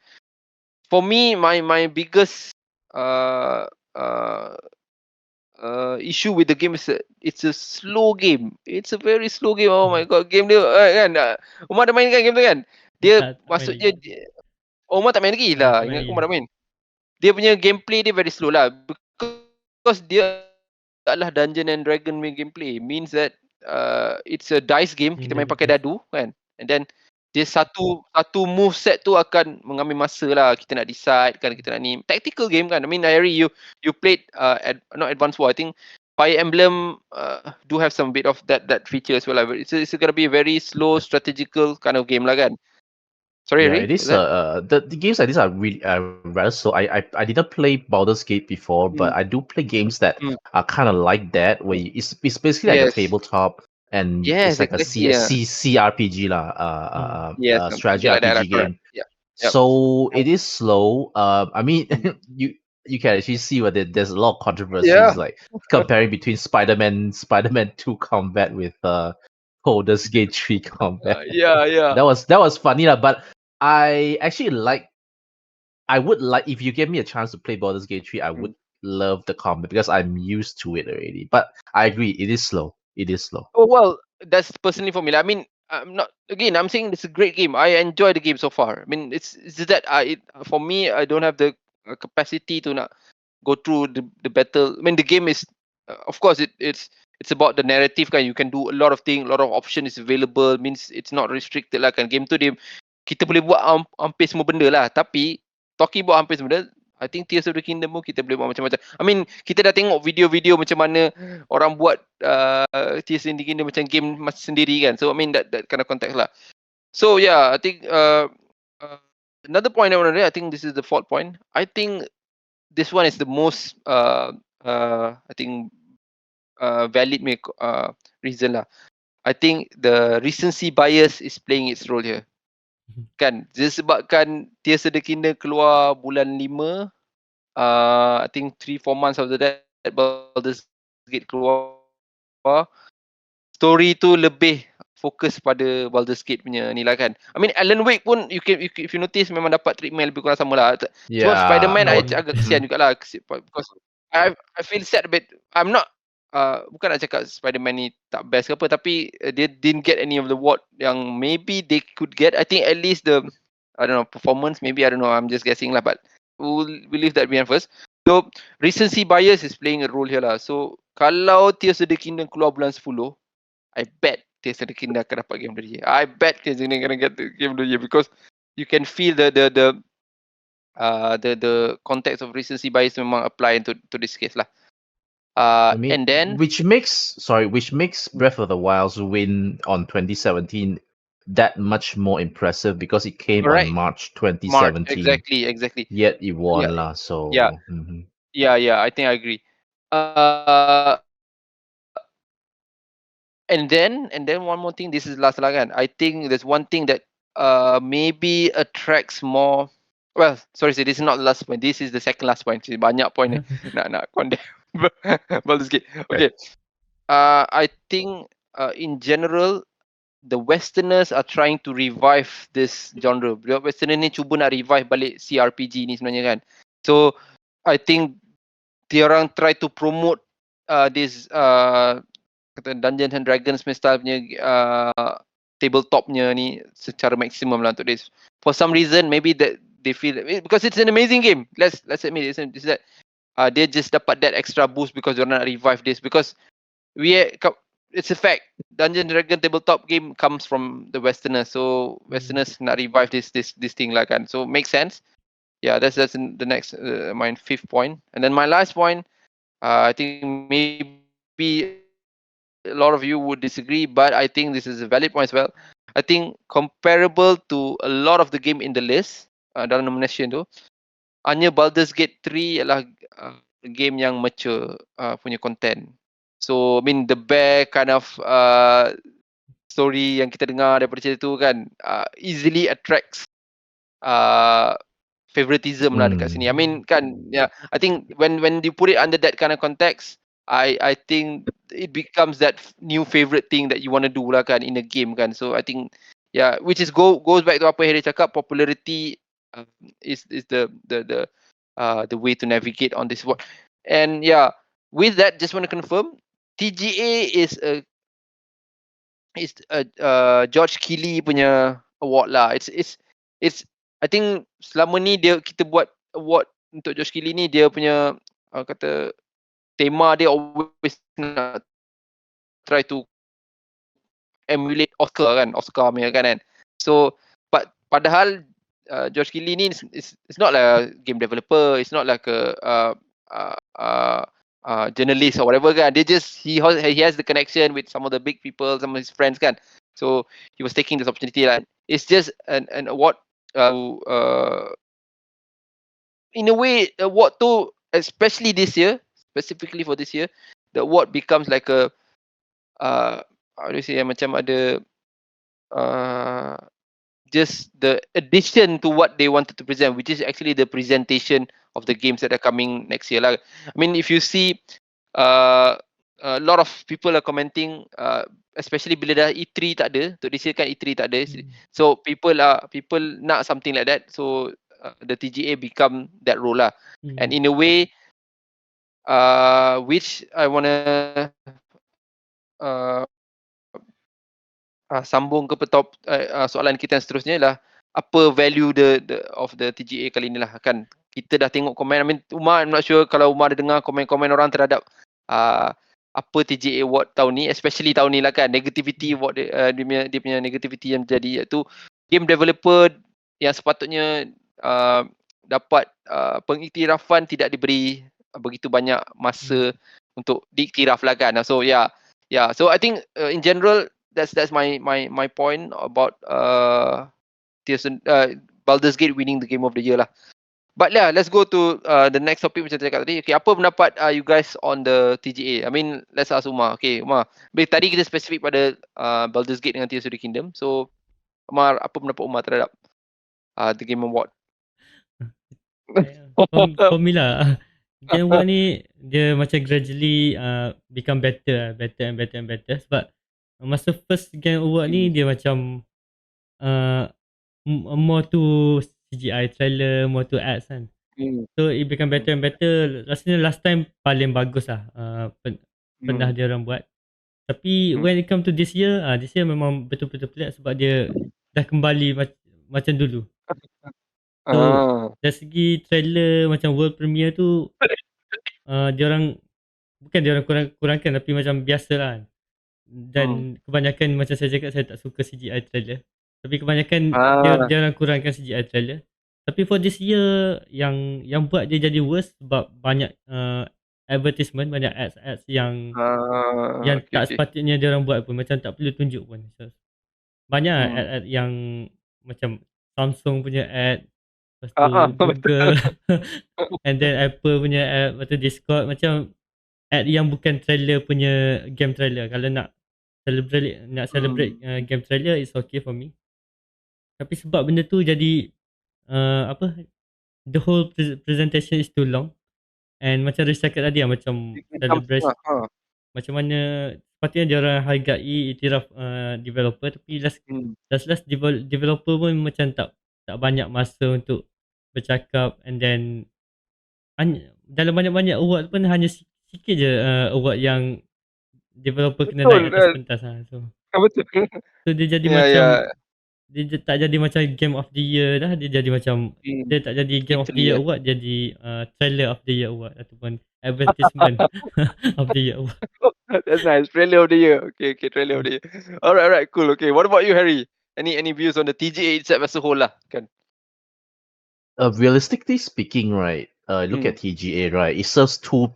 For me, my biggest issue with the game is it's a slow game. It's a very slow game. Oh my god, game dia kan. Umar dah main kan game tu kan? Dia maksudnya Umar tak main lagi lah. Ingat Umar dah main. Dia punya gameplay dia very slow lah, because dia adalah Dungeon and Dragon main gameplay. Means that it's a dice game. Kita main pakai dadu kan. And then dia satu move set tu akan mengambil masa lah. Kita nak decide kan, kita nak ni tactical game kan. I mean, Harry, you played not Advanced War. I think Fire Emblem do have some bit of that feature as well. It's gonna be a very slow strategical kind of game lah kan. Sorry, yeah, Harry? it is. The games like this are really rather slow. I didn't play Baldur's Gate before, but I do play games that are kind of like that, where it's basically like a tabletop and Yes, it's like a exactly. Yeah. CRPG lah, Yes, strategy something like that. RPG Correct. game. Yeah. Yep. So it is slow. I mean, Mm. you can actually see where there's a lot of controversies, Yeah. like comparing between Spider-Man 2 combat with Baldur's Gate 3 combat. Yeah. That was funny lah. But I actually I would like, if you give me a chance to play Baldur's Gate 3, I would love the combat because I'm used to it already. But I agree, it is slow. It is slow. Oh well, that's personally for me. Like, I mean, I'm not. Again, I'm saying it's a great game. I enjoy the game so far. I mean, it's just that for me, I don't have the capacity to not go through the battle. I mean, the game is, of course, it's about the narrative. Kan, you can do a lot of things, a lot of options is available. Means it's not restricted lah. Kan, game tu dia kita boleh buat hampir semua benda lah. Tapi talking about hampir semua benda, I think Tears of the Kingdom pun kita boleh buat macam-macam. I mean, kita dah tengok video-video macam mana orang buat Tears of the Kingdom macam game sendiri kan. So I mean that kind of context lah. So yeah, I think another point I want to raise, I think this is the fourth point. I think this one is the most I think valid reason lah. I think the recency bias is playing its role here. Kan, disebabkan Tears of the Kingdom keluar bulan 5, I think 3-4 months after that Baldur's Gate keluar, story tu lebih fokus pada Baldur's Gate punya ni lah kan. I mean Alan Wake pun if you notice memang dapat treatment lebih kurang sama lah. Cuma Spider-Man I agak kesian jugalah because I feel sad a bit. I'm not bukan nak cakap Spider-Man ni tak best ke apa, tapi they didn't get any of the award yang maybe they could get. I think at least the I don't know performance, maybe, I don't know, I'm just guessing lah, but we'll leave that behind first. So recency bias is playing a role here lah. So kalau Tears of the Kingdom keluar bulan 10, I bet Tears of the Kingdom akan dapat game of the year. I bet Tears of the Kingdom akan get the game of the year because you can feel the context of recency bias memang apply to this case lah. I mean, and then which makes Breath of the Wild's win on 2017 that much more impressive because it came on March 2017. Exactly. Yet it won Yeah. lah. So Yeah. Yeah. I think I agree. And then one more thing. This is last lah kan. I think there's one thing that maybe attracts more. Well, sorry, this is not the last point. This is the second last point. Banyak point nak condemn Baldur's Gate. Okay. I think in general the Westerners are trying to revive this genre. Westerners ni cuba nak revive balik CRPG ni sebenarnya kan. So I think diorang try to promote this kata Dungeons and Dragons style punya tabletopnya ni secara maksimum lah untuk this. For some reason maybe that they feel because it's an amazing game. Let's admit it. Is that they just dapat that extra boost because diorang nak revive this because it's a fact. Dungeons and Dragons tabletop game comes from the Westerners. So Westerners nak revive this thing lah kan. So makes sense. Yeah, that's the next my fifth point. And then my last point, I think maybe a lot of you would disagree, but I think this is a valid point as well. I think comparable to a lot of the game in the list dalam nomination tu, hanya Baldur's Gate 3 ialah game yang mature punya content. So I mean the bare kind of story yang kita dengar daripada cerita tu kan easily attracts favoritism lah dekat sini. I mean kan, yeah, I think when you put it under that kind of context, I think it becomes that new favorite thing that you want to do lah kan in a game kan. So I think yeah, which is goes back to apa Harry cakap, popularity is the way to navigate on this world. And yeah, with that, just want to confirm TGA is George Keighley punya award lah. It's I think selama ni kita buat award untuk George Keighley ni, dia punya kata tema dia always nak try to emulate Oscar punya kan. So padahal George Keighley ni is not like a game developer, it's not like a journalist or whatever kan. He has the connection with some of the big people, some of his friends kan. So he was taking this opportunity lah. It's just an award in a way award tu, especially this year, specifically for this year, the award becomes like a how do you say, macam ada uh, just the addition to what they wanted to present, which is actually the presentation of the games that are coming next year lah. I mean, if you see a lot of people are commenting, especially bila dah E3 tak ada, untuk this year kan E3 tak ada, so people nak something like that, so the TGA become that role lah. And in a way, which I wanna sambung ke soalan kita yang seterusnya ialah apa value of the TGA kali ni lah kan. Kita dah tengok komen, I mean Umar, I'm not sure kalau Umar ada dengar komen-komen orang terhadap apa TGA award tahun ni, especially tahun ni lah kan, negativity award dia punya negativity yang jadi, iaitu game developer yang sepatutnya dapat pengiktirafan tidak diberi begitu banyak masa untuk diiktiraf lah kan. So so I think in general that's my point about Baldur's Gate winning the game of the year lah. But yeah, let's go to the next topic macam saya cakap tadi. Okay, apa pendapat you guys on the TGA? I mean, let's ask Umar. Okay, Umar. Tadi kita spesifik pada Baldur's Gate dengan Tears of the Kingdom. So, Umar, apa pendapat Umar terhadap the Game Award? For me lah, Game Award ni dia macam gradually become better and better. Sebab masa first Game Award ni dia macam more to CGI trailer, more to ads kan. So it become better and better. Rasanya last time paling bagus lah pernah dia orang buat. Tapi when it come to this year memang betul-betul pelik sebab dia dah kembali macam dulu. So dari segi trailer macam world premiere tu dia orang kurangkan tapi macam biasa lah. Dan kebanyakan macam saya cakap, saya tak suka CGI trailer. Tapi kebanyakan dia orang kurangkan CGI trailer. Tapi for this year yang buat dia jadi worse sebab banyak advertisement, banyak ads yang tak sepatutnya dia orang buat pun, macam tak perlu tunjuk pun. So, banyak ad yang macam Samsung punya ad, lepas tu Google and then Apple punya ad, lepas tu Discord, macam ad yang bukan trailer punya game trailer. Kalau nak celebrate game trailer, it's okay for me. Tapi sebab benda tu jadi the whole presentation is too long. And macam Riz cakap tadi macam celebration, macam mana sepatutnya dia orang hargai iktiraf developer, tapi last developer pun macam tak banyak masa untuk bercakap. And then dalam banyak-banyak award pun hanya sikit je award yang developer kena naik atas pentas lah. So dia jadi macam dia tak jadi macam Game of the Year dah. Dia jadi macam dia tak jadi Game of the Year award, jadi Trailer of the Year award ataupun Advertisement of the Year award. That's nice. Trailer of the Year. Okay, Trailer of the Year. Alright, cool. Okay, what about you, Harry? Any views on the TGA itself as a whole lah kan? Realistically speaking, right, look at TGA, right, it serves two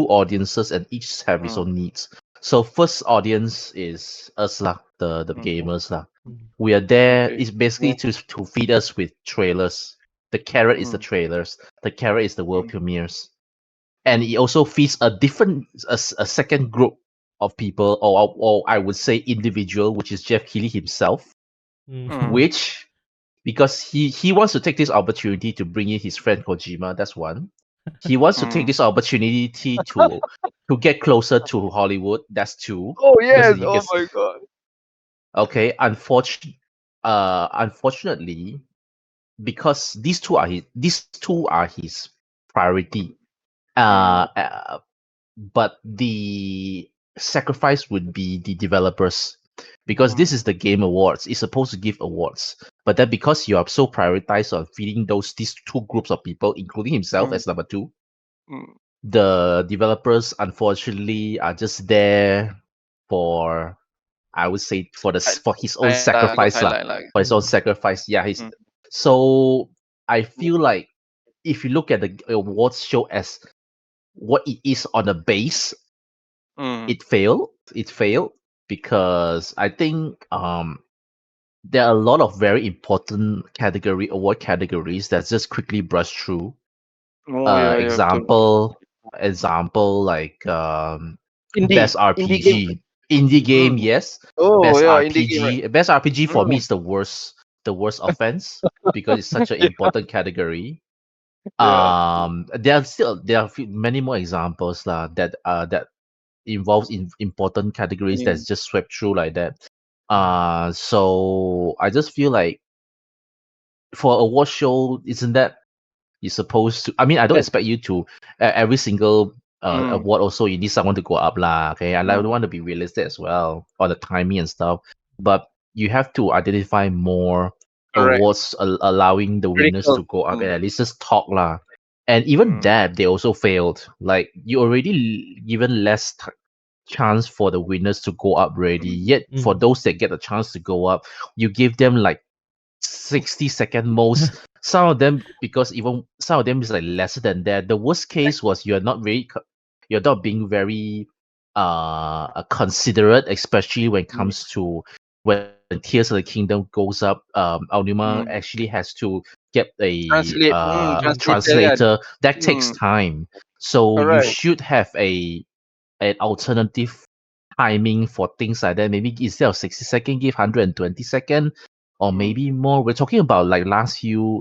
audiences and each have its own needs. So first audience is us lah, the gamers lah. We are there, it's basically to feed us with trailers. The carrot is the trailers, the carrot is the world premieres. And it also feeds a second group of people, or I would say individual, which is Jeff Keighley himself, which, because he wants to take this opportunity to bring in his friend Kojima, that's one. He wants to take this opportunity to get closer to Hollywood, that's two. Oh yes, oh my god. Okay, unfortunately, because these two are his priority. But the sacrifice would be the developers, because this is the Game Awards. It's supposed to give awards, but then because you are so prioritized on feeding these two groups of people, including himself as number two, the developers unfortunately are just there for, I would say, for his own sacrifice for his own sacrifice. Yeah, so I feel like if you look at the awards show as what it is on the base, it failed because I think there are a lot of very important award categories that's just quickly brushed through. Example like best RPG. Indie game, yes. Oh yeah, indie game, right? Best RPG for me Mm. is the worst offense because it's such an Yeah. important category. Yeah. There are many more examples lah that involves in important categories that's Mm. just swept through like that. So I just feel like for a award show, isn't that you're supposed to? I mean, I don't That's expect you to every single mm. award. Also, you need someone to go up lah. Okay, and I Mm. want to be realistic as well on the timing and stuff. But you have to identify more Correct. awards allowing the winners Critical. to go up and Mm. at least just talk lah. And even Mm. that, they also failed. Like you already given less chance for the winners to go up already. Mm. Yet for those that get a chance to go up, you give them like 60-second most. Some of them, because even some of them is like lesser than that. The worst case was you're not being very considerate, especially when it Mm. comes to when Tears of the Kingdom goes up. Aonuma Mm. actually has to get Translate. a Translator kan. translator. That takes Mm. time. So you Alright. should have an alternative timing for things like that. Maybe instead of 60-second, give 120-second or Mm. maybe more. We're talking about like last few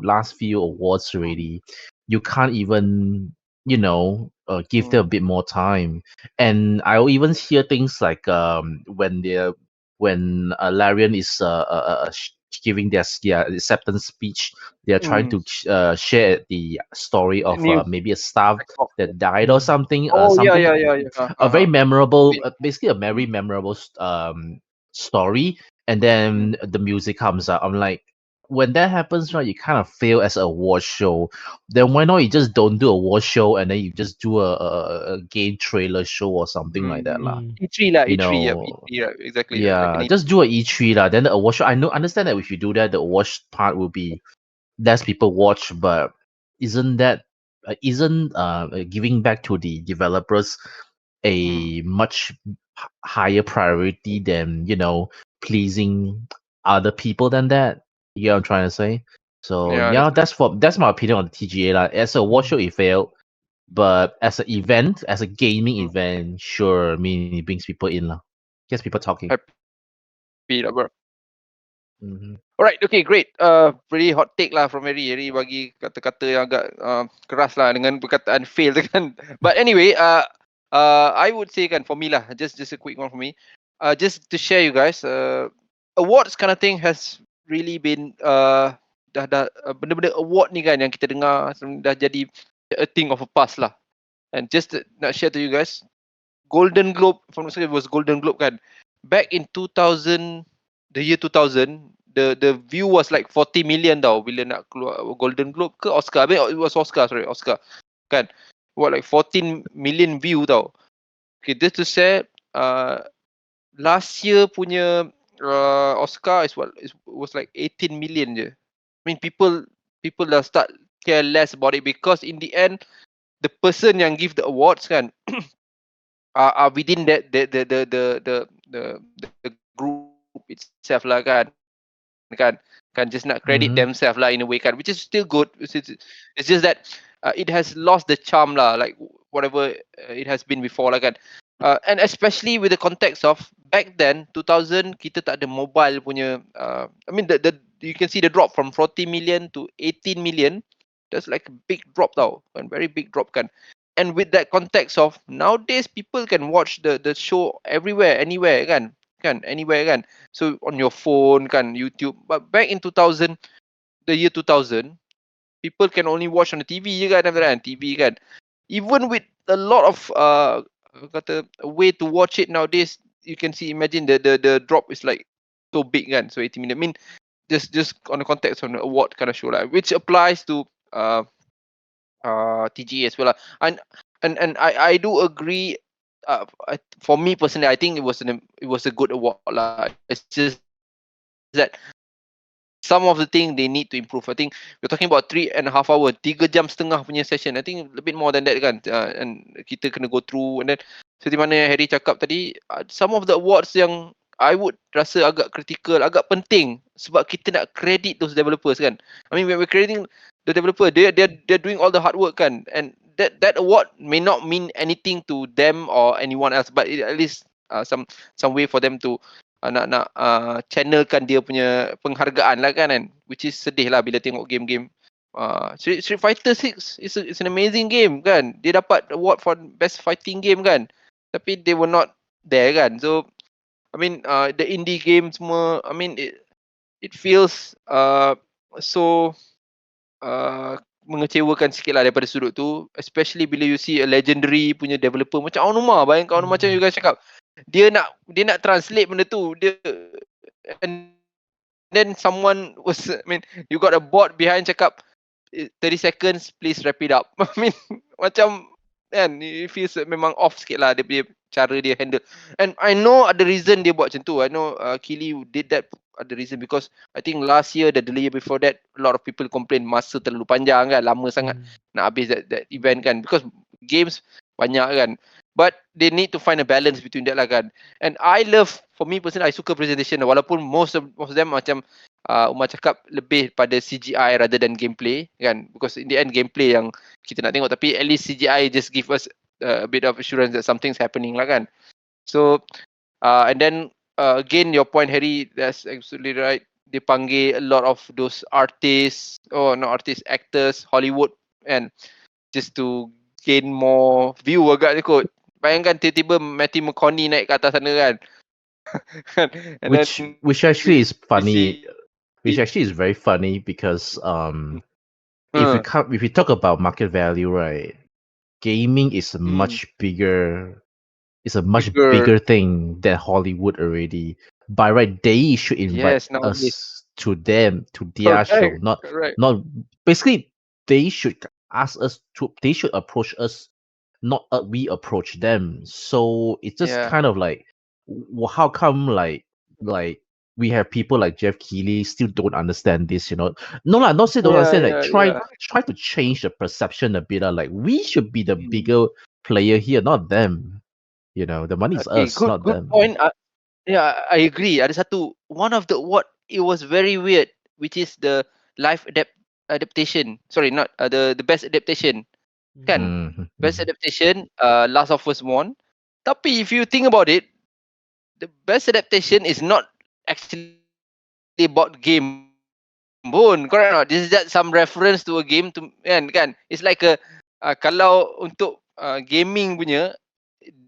awards already. You can't even give them a Mm. bit more time. And I'll even hear things like when Larian is giving their acceptance speech, they're trying Mm. to share the story of News. maybe a staff Oh that died or something. yeah, Something yeah, yeah, yeah. a very memorable, Wait. basically a very Mm. memorable story, and Mm. then the music comes out. I'm like, when that happens, right, you kind of fail as a award show. Then why not you just don't do a award show and then you just do a game trailer show or something like that, lah. E3 lah, You E3, yeah, know, E3, right, exactly, like yeah, an just do a E3 lah. Then the award show, understand that if you do that, the award part will be less people watch, but isn't that isn't giving back to the developers a much higher priority than pleasing other people than that? You know what I'm trying to say? So yeah, yeah, that's that's my opinion on the TGA lah. As a award show, it failed, but as an event, as a gaming event, sure, I mean it brings people in lah, gets people talking. happy lah, bro. Mhm. Alright, okay, great. Pretty hot take lah from Harry. Harry bagi kata-kata yang agak keras lah dengan perkataan fail tu kan. But anyway, I would say kan for me lah, just a quick one for me. Just to share you guys, awards kind of thing has really been dah benda-benda award ni kan yang kita dengar dah jadi a thing of a past lah. And just nak share to you guys, Golden Globe, if I'm not mistaken, it was Golden Globe kan. Back in 2000, the year 2000, the view was like 40 million tau bila nak keluar Golden Globe ke Oscar. I mean, it was Oscar kan. What, like 14 million view tau. Okay, just to share, last year punya Oscar was like 18 million je. I mean, people dah start care less about it because in the end, the person yang give the awards kan are within that the group itself lah kan just nak credit Mhm. themselves lah in a way kan, which is still good. It's just that it has lost the charm lah, like whatever it has been before lah kan. And especially with the context of back then 2000 kita tak ada mobile punya I mean the you can see the drop from 40 million to 18 million. That's like a big drop tau, a very big drop kan. And with that context of nowadays people can watch the show everywhere, anywhere kan anywhere kan. So on your phone kan, YouTube. But back in 2000, the year 2000, people can only watch on the TV je kan, TV kan. Even with a lot of kata a way to watch it nowadays, you can see, imagine the drop is like so big kan. So 80 minutes. I mean, just on the context of the award kind of show lah, which applies to TGA as well lah. And I do agree. For me personally, I think it was a good award lah. It's just that some of the thing they need to improve. I think we're talking about 3.5 hour, 3.5 jam punya session. I think a bit more than that kan. And kita kena go through, and then seperti mana Harry cakap tadi, some of the awards yang I would rasa agak critical, agak penting sebab kita nak credit those developers kan. I mean, when we're crediting the developer, they're doing all the hard work kan, and that award may not mean anything to them or anyone else, but at least some way for them to nak channelkan dia punya penghargaan lah kan, which is sedih lah bila tengok game-game. Street Fighter 6 is an amazing game kan. Dia dapat award for best fighting game kan. Tapi they were not there kan. So I mean the indie game semua, I mean it feels so mengecewakan sikit lah daripada sudut tu, especially bila you see a legendary punya developer macam Aonuma. Bayangkan Aonuma macam you guys cakap, dia nak translate benda tu, and then someone was, I mean, you got a bot behind cakap 30 seconds, please wrap it up. I mean, macam kan, it feels memang off sikit lah dia punya cara dia handle. And I know ada reason dia buat macam tu. I know Kili did that ada reason, because I think last year, the year before that, a lot of people complain masa terlalu panjang kan, lama sangat nak habis that event kan, because games banyak kan. But they need to find a balance between that lah kan. And I love, for me personally, I suka presentation, walaupun most of them macam Umar cakap lebih pada CGI rather than gameplay kan, because in the end gameplay yang kita nak tengok, tapi at least CGI just give us a bit of assurance that something's happening lah kan. So and then again, your point, Harry, that's absolutely right. Dia panggil a lot of those artists, actors, Hollywood, and just to gain more view agaknya kot. Bayangkan tiba-tiba Matthew McConaughey naik ke atas sana kan. And which actually is funny. Which actually is very funny because if we talk about market value, right, gaming is a much bigger. It's a much bigger thing than Hollywood already. By right, they should invite us to them, to their show. Not basically, they should ask us to. They should approach us, not we approach them. So it's just kind of like, how come like we have people like Jeff Keighley still don't understand this? You know, no lah, not say don't understand. Like try to change the perception a bit. Like we should be the bigger player here, not them. You know, the money is us, not them. Good point. I agree. Ada satu, one of the what it was very weird, which is the live adaptation. Sorry, not the best adaptation. Kan? Best adaptation, Last of Us won. Tapi if you think about it, the best adaptation is not actually about game pun, correct or not? This is just some reference to a game to kan? It's like a kalau untuk gaming punya,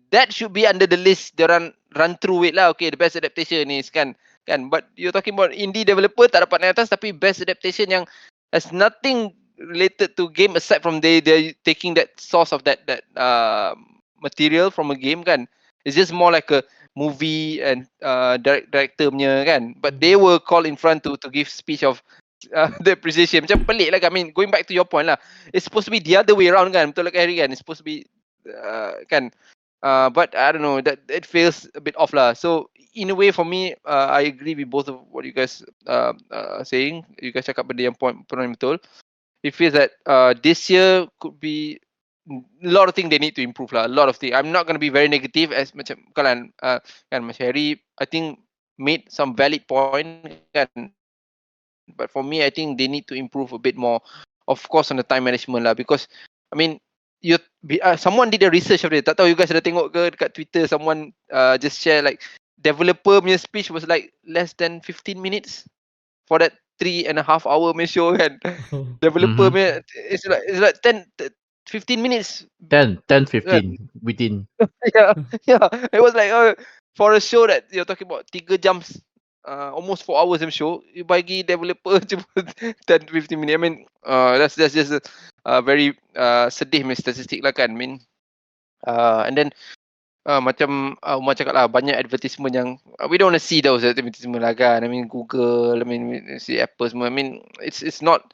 that should be under the list. Diorang run through it lah. Okay, the best adaptation ni kan. But you're talking about indie developer tak dapat naik atas, tapi best adaptation yang has nothing related to game aside from they're taking that source of that material from a game kan. It's just more like a movie and director punya kan. But they were called in front to give speech of the appreciation. Macam pelik lah kan. I mean, going back to your point lah, it's supposed to be the other way around kan. Betul lah kan, Harry kan? It's supposed to be kan. But I don't know, that it feels a bit off lah. So in a way, for me, I agree with both of what you guys saying. You guys cakap benda yang point yang betul. It feels that this year could be a lot of things they need to improve lah. A lot of things. I'm not going to be very negative as macam kan Mas Harry, I think made some valid point kan. But for me, I think they need to improve a bit more. Of course, on the time management lah, because I mean, someone did a research of it. Tak tahu you guys ada tengok ke dekat Twitter, someone just share like developer punya speech was like less than 15 minutes for that 3.5 hour punya show kan. Developer punya it's like 15 minutes. 10 15 within. yeah. It was like for a show that you're talking about 3 jams, almost 4 hours of show, you bagi developer cuma 10-15 minutes. I mean, that's just a very sedih punya statistik lah kan. I mean, and then macam Umar cakap lah, banyak advertisement yang we don't want to see those advertisement lah kan. I mean, Google, I mean, see Apple semua. I mean, it's not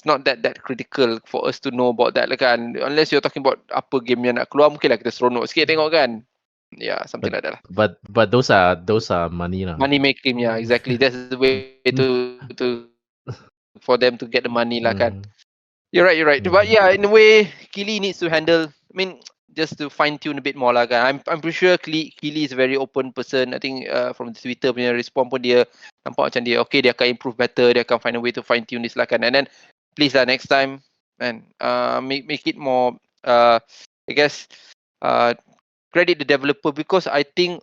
that critical for us to know about that lah kan. Unless you're talking about apa game yang nak keluar, mungkin lah kita seronok sikit tengok kan. Yeah, something like that lah. But those are money lah. Money making, yeah, exactly. That's the way to for them to get the money lah kan. You're right. But yeah, in a way, Kili needs to handle. I mean, just to fine tune a bit more lah kan. I'm pretty sure Kili is a very open person. I think from the Twitter punya respond pun dia nampak macam dia okay, dia akan improve better, dia akan find a way to fine tune this lah kan. And then please lah next time and make it more I guess credit the developer, because I think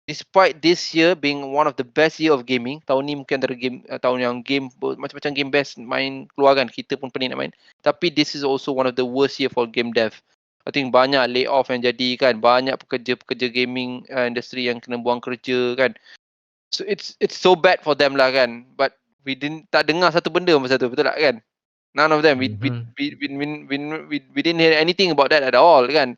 despite this year being one of the best year of gaming, tahun ni mungkin antara game tahun yang game macam-macam game best main keluar kan, kita pun pening nak main. Tapi this is also one of the worst year for game dev. I think banyak layoff yang jadi kan, banyak pekerja-pekerja gaming industry yang kena buang kerja kan. So it's so bad for them lah kan. But we tak dengar satu benda masa tu, betul tak kan? None of them. We didn't hear anything about that at all kan.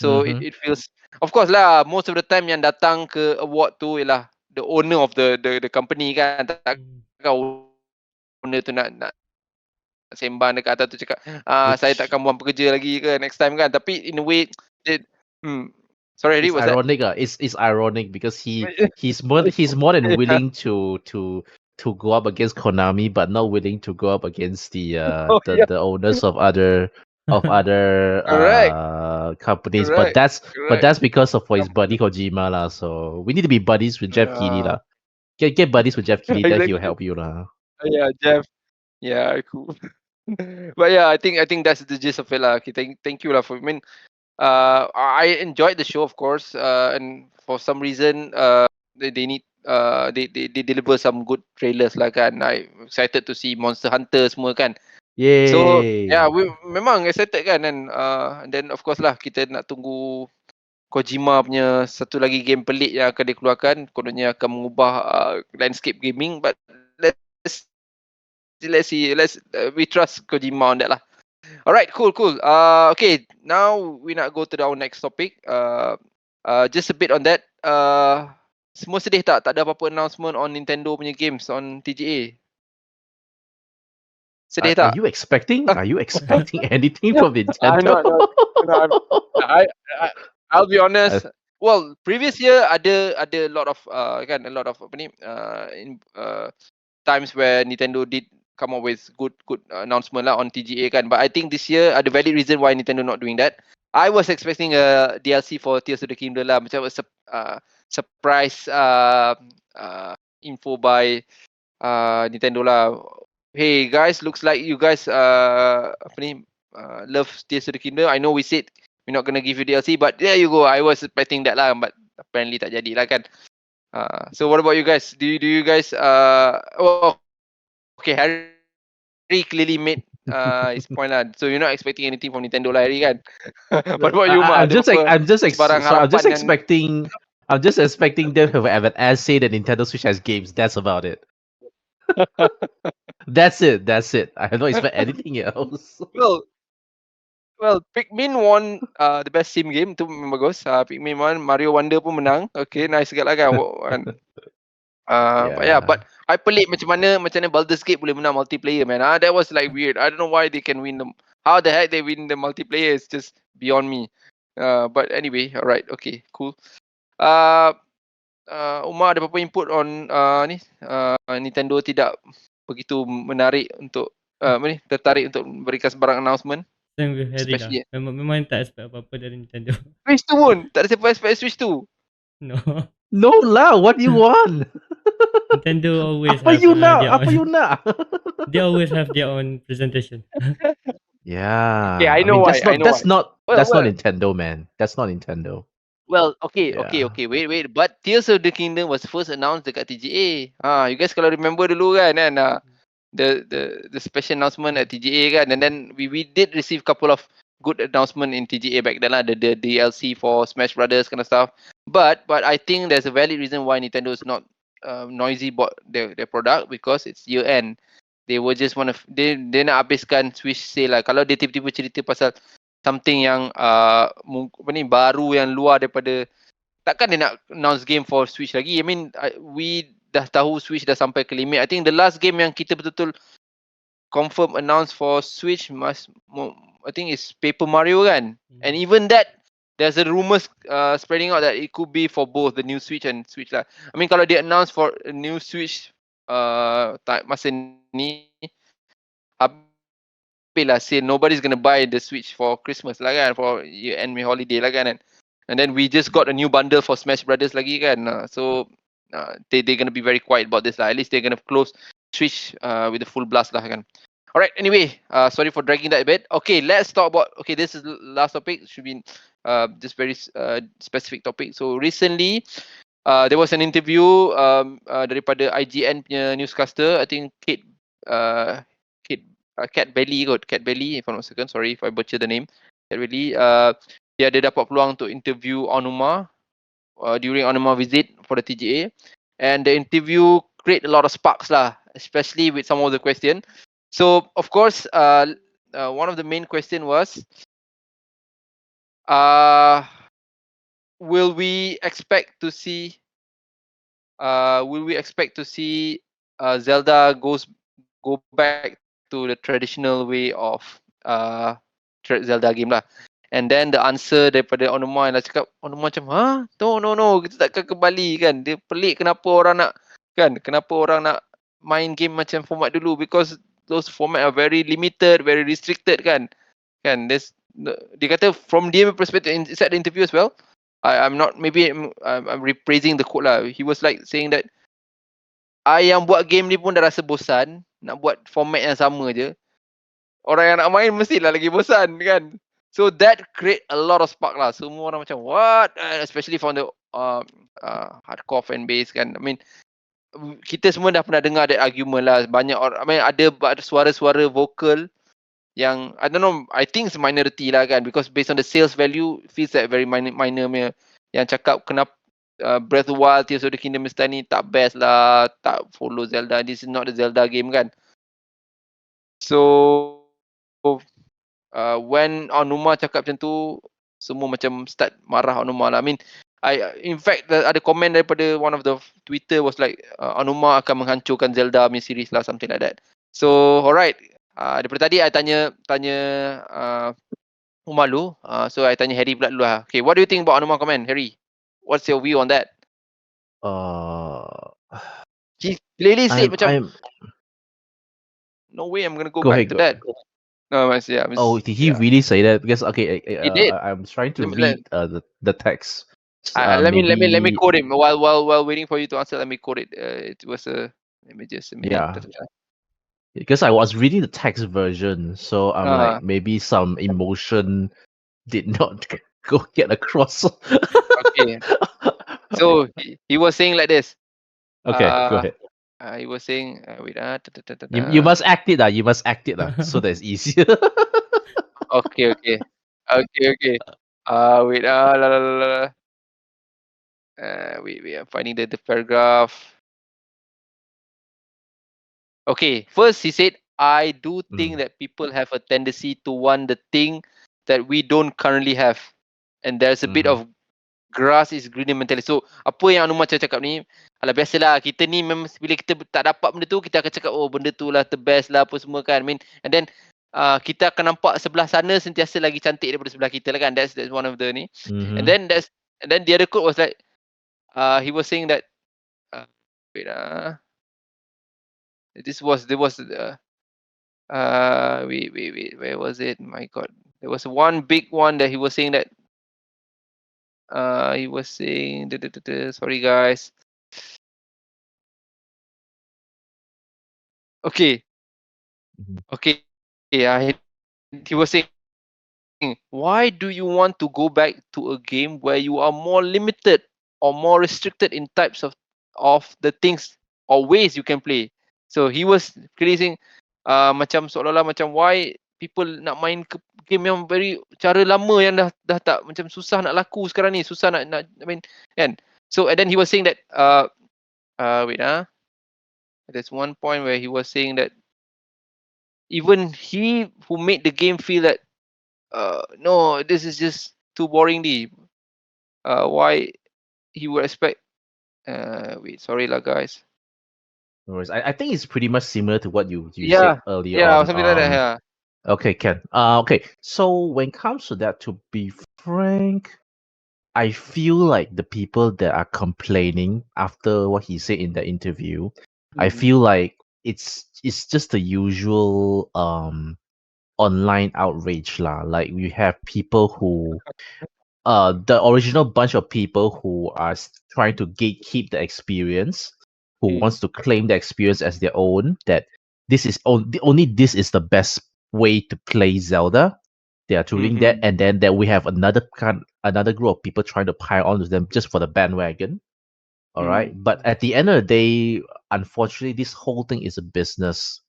So it feels, of course lah, most of the time yang datang ke award tu ialah the owner of the company kan. Tak owner tu nak sembang dekat atas tu cakap saya takkan buang pekerja lagi ke next time kan. Tapi in a way sorry, it's what's ironic. It's ironic because he's more than willing to go up against Konami, but not willing to go up against the owners of other companies. Correct. But that's because of his buddy Kojima lah. So we need to be buddies with Jeff Keighley lah. Get buddies with Jeff Keighley, then he'll help you lah. Yeah, Jeff. Yeah, cool. But yeah, I think that's the gist of it lah. Okay, thank you lah for. I mean, I enjoyed the show, of course, and for some reason, they need they deliver some good trailers lah kan. I'm excited to see Monster Hunter semua kan. Yay. So yeah, we memang excited kan, and then of course lah kita nak tunggu Kojima punya satu lagi game pelik yang akan dikeluarkan, kononnya akan mengubah landscape gaming, but let's see, we trust Kojima on that lah. Alright, cool. Okay, now we nak go to our next topic. Just a bit on that. Semua sedih tak ada apa-apa announcement on Nintendo punya games on TGA? Sedih tak? Are you expecting anything from Nintendo? I'll be honest. Well, previous year ada a lot of kan, a lot of times where Nintendo did come up with good announcement lah on TGA kan. But I think this year ada valid reason why Nintendo not doing that. I was expecting a DLC for Tears of the Kingdom lah, macam a surprise info by Nintendo lah. Hey guys, looks like you guys love Tears of the Kingdom. I know we said we're not gonna give you DLC, but there you go. I was expecting that lah, but apparently tak jadi lah kan. So what about you guys? Do you guys okay, Harry clearly made his point lah. So you're not expecting anything from Nintendo lah, Harry kan? What about you, Ma? I'm just expecting them to have an essay that Nintendo Switch has games. That's about it. That's it. I don't expect anything else. Well, Pikmin won the best sim game, tu memang bagus. Pikmin won, Mario Wonder pun menang. Okay, nice segala kan. But I pelik macam mana Baldur's Gate boleh menang multiplayer, man. That was like weird. I don't know why they can win them. How the heck they win the multiplayer is just beyond me. But anyway, alright, okay, cool. Umar ada apa-apa input on Nintendo tidak begitu menarik untuk tertarik untuk berikan sebarang announcement? Same with Harry lah. Memang tak expect apa-apa dari Nintendo. Switch tu pun tak ada siapa expect Switch tu. No lah, what do you want? Nintendo always Apa you nak? They always have their own presentation. Yeah. Okay, I know why. That's not Nintendo, man. That's not Nintendo. Well, okay. Wait. But Tears of the Kingdom was first announced dekat TGA. You guys kalau remember dulu kan, the special announcement at TGA kan, and then we did receive couple of good announcement in TGA back then lah, the DLC for Smash Brothers kind of stuff. But I think there's a valid reason why Nintendo is not noisy about their product, because it's year end. They were just they nak habiskan Switch sale lah. Kalau dia tiba-tiba cerita pasal something yang baru yang luar daripada, takkan dia nak announce game for Switch lagi. I mean, we dah tahu Switch dah sampai ke limit. I think the last game yang kita betul-betul confirm announce for Switch I think is Paper Mario kan. And even that, there's a rumors spreading out that it could be for both the new Switch and Switch lah. I mean, kalau dia announce for a new Switch masa ni, lah, say nobody's gonna buy the Switch for Christmas lah kan, for year end holiday lah kan. And then we just got a new bundle for Smash Brothers lagi kan. So they're gonna be very quiet about this lah. At least they're gonna close Switch with a full blast lah kan. Alright, anyway, sorry for dragging that a bit. Okay, let's talk about, okay, this is the last topic, should be just very specific topic. So recently, there was an interview daripada IGN punya newscaster, I think Cat Belly kot, Cat Belly if I'm not mistaken, sorry if I butcher the name. Cat Belly, dia ada dapat peluang untuk interview Aonuma during Aonuma visit for the TGA, and the interview create a lot of sparks lah, especially with some of the question. So of course, one of the main question was, will we expect to see Zelda go back to the traditional way of Zelda game lah. And then the answer daripada Aonuma yang cakap, Aonuma macam, no, kita takkan kembali kan. Dia pelik kenapa orang nak main game macam format dulu, because those format are very limited, very restricted kan. Dia kata from dia perspective inside the interview as well, I'm rephrasing the quote lah. He was like saying that yang buat game ni pun dah rasa bosan nak buat format yang sama je. Orang yang nak main mestilah lagi bosan kan. So that create a lot of spark lah. Semua orang macam what? Especially from the hardcore fan base kan. I mean, kita semua dah pernah dengar that argument lah. Banyak orang, I mean, ada suara-suara vokal yang I don't know, I think it's minority lah kan, because based on the sales value feels like very minor punya, yang cakap kenapa Breath of the Wild, Tears of the Kingdom ni tak best lah, tak follow Zelda, this is not the Zelda game kan. So when Aonuma cakap macam tu, semua macam start marah Aonuma lah. I mean, in fact ada komen daripada one of the Twitter was like Aonuma akan menghancurkan Zelda punya series lah, something like that. So alright, daripada tadi I tanya Umalu, so I tanya Harry pula dulu lah. Okay, what do you think about Aonuma comment, Harry? What's your view on that? He clearly said macam, no way I'm gonna go back to that. No, yeah. Did he really say that? Because okay, he did. I'm trying to read the text. Let me quote him while waiting for you to answer. Let me quote it. It was let me just a minute. Yeah. Because I was reading the text version, so I'm like, maybe some emotion did not get across. Okay. So he was saying like this. Okay, go ahead. He was saying, wait, you must act it, you must act it, so that's easier. Okay. Wait, wait, I'm finding the paragraph. Okay, first he said, I do think that people have a tendency to want the thing that we don't currently have, and there's a bit of grass is greener mentality. So apa yang Aonuma cakap ni, alah biasalah, kita ni memang bila kita tak dapat benda tu, kita akan cakap benda tu lah the best lah apa semua kan. I mean, and then kita akan nampak sebelah sana sentiasa lagi cantik daripada sebelah kita lah kan. That's one of the ni. And then the other quote was like, he was saying that wait, there was wait, where was it? My God, there was one big one that he was saying that he was saying sorry guys. Okay. Yeah, he was saying, why do you want to go back to a game where you are more limited or more restricted in types of the things or ways you can play? So he was clearly saying macam seolah-olah macam why people nak main game yang very cara lama yang dah tak macam susah nak laku sekarang ni, susah nak I mean kan. So and then he was saying that wait, there's one point where he was saying that even he who made the game feel that no, this is just too boring. Why he would expect wait, sorry lah guys. No worries. I think it's pretty much similar to what you said earlier on. Yeah, something like that, yeah. Okay, Ken. Okay, so when it comes to that, to be frank, I feel like the people that are complaining after what he said in the interview, I feel like it's just the usual online outrage lah. Like we have people who the original bunch of people who are trying to gatekeep the experience, who wants to claim the experience as their own, that only this is the best way to play Zelda. They are doing that, and then we have another group of people trying to pile onto them just for the bandwagon. All right, but at the end of the day, unfortunately, this whole thing is a business.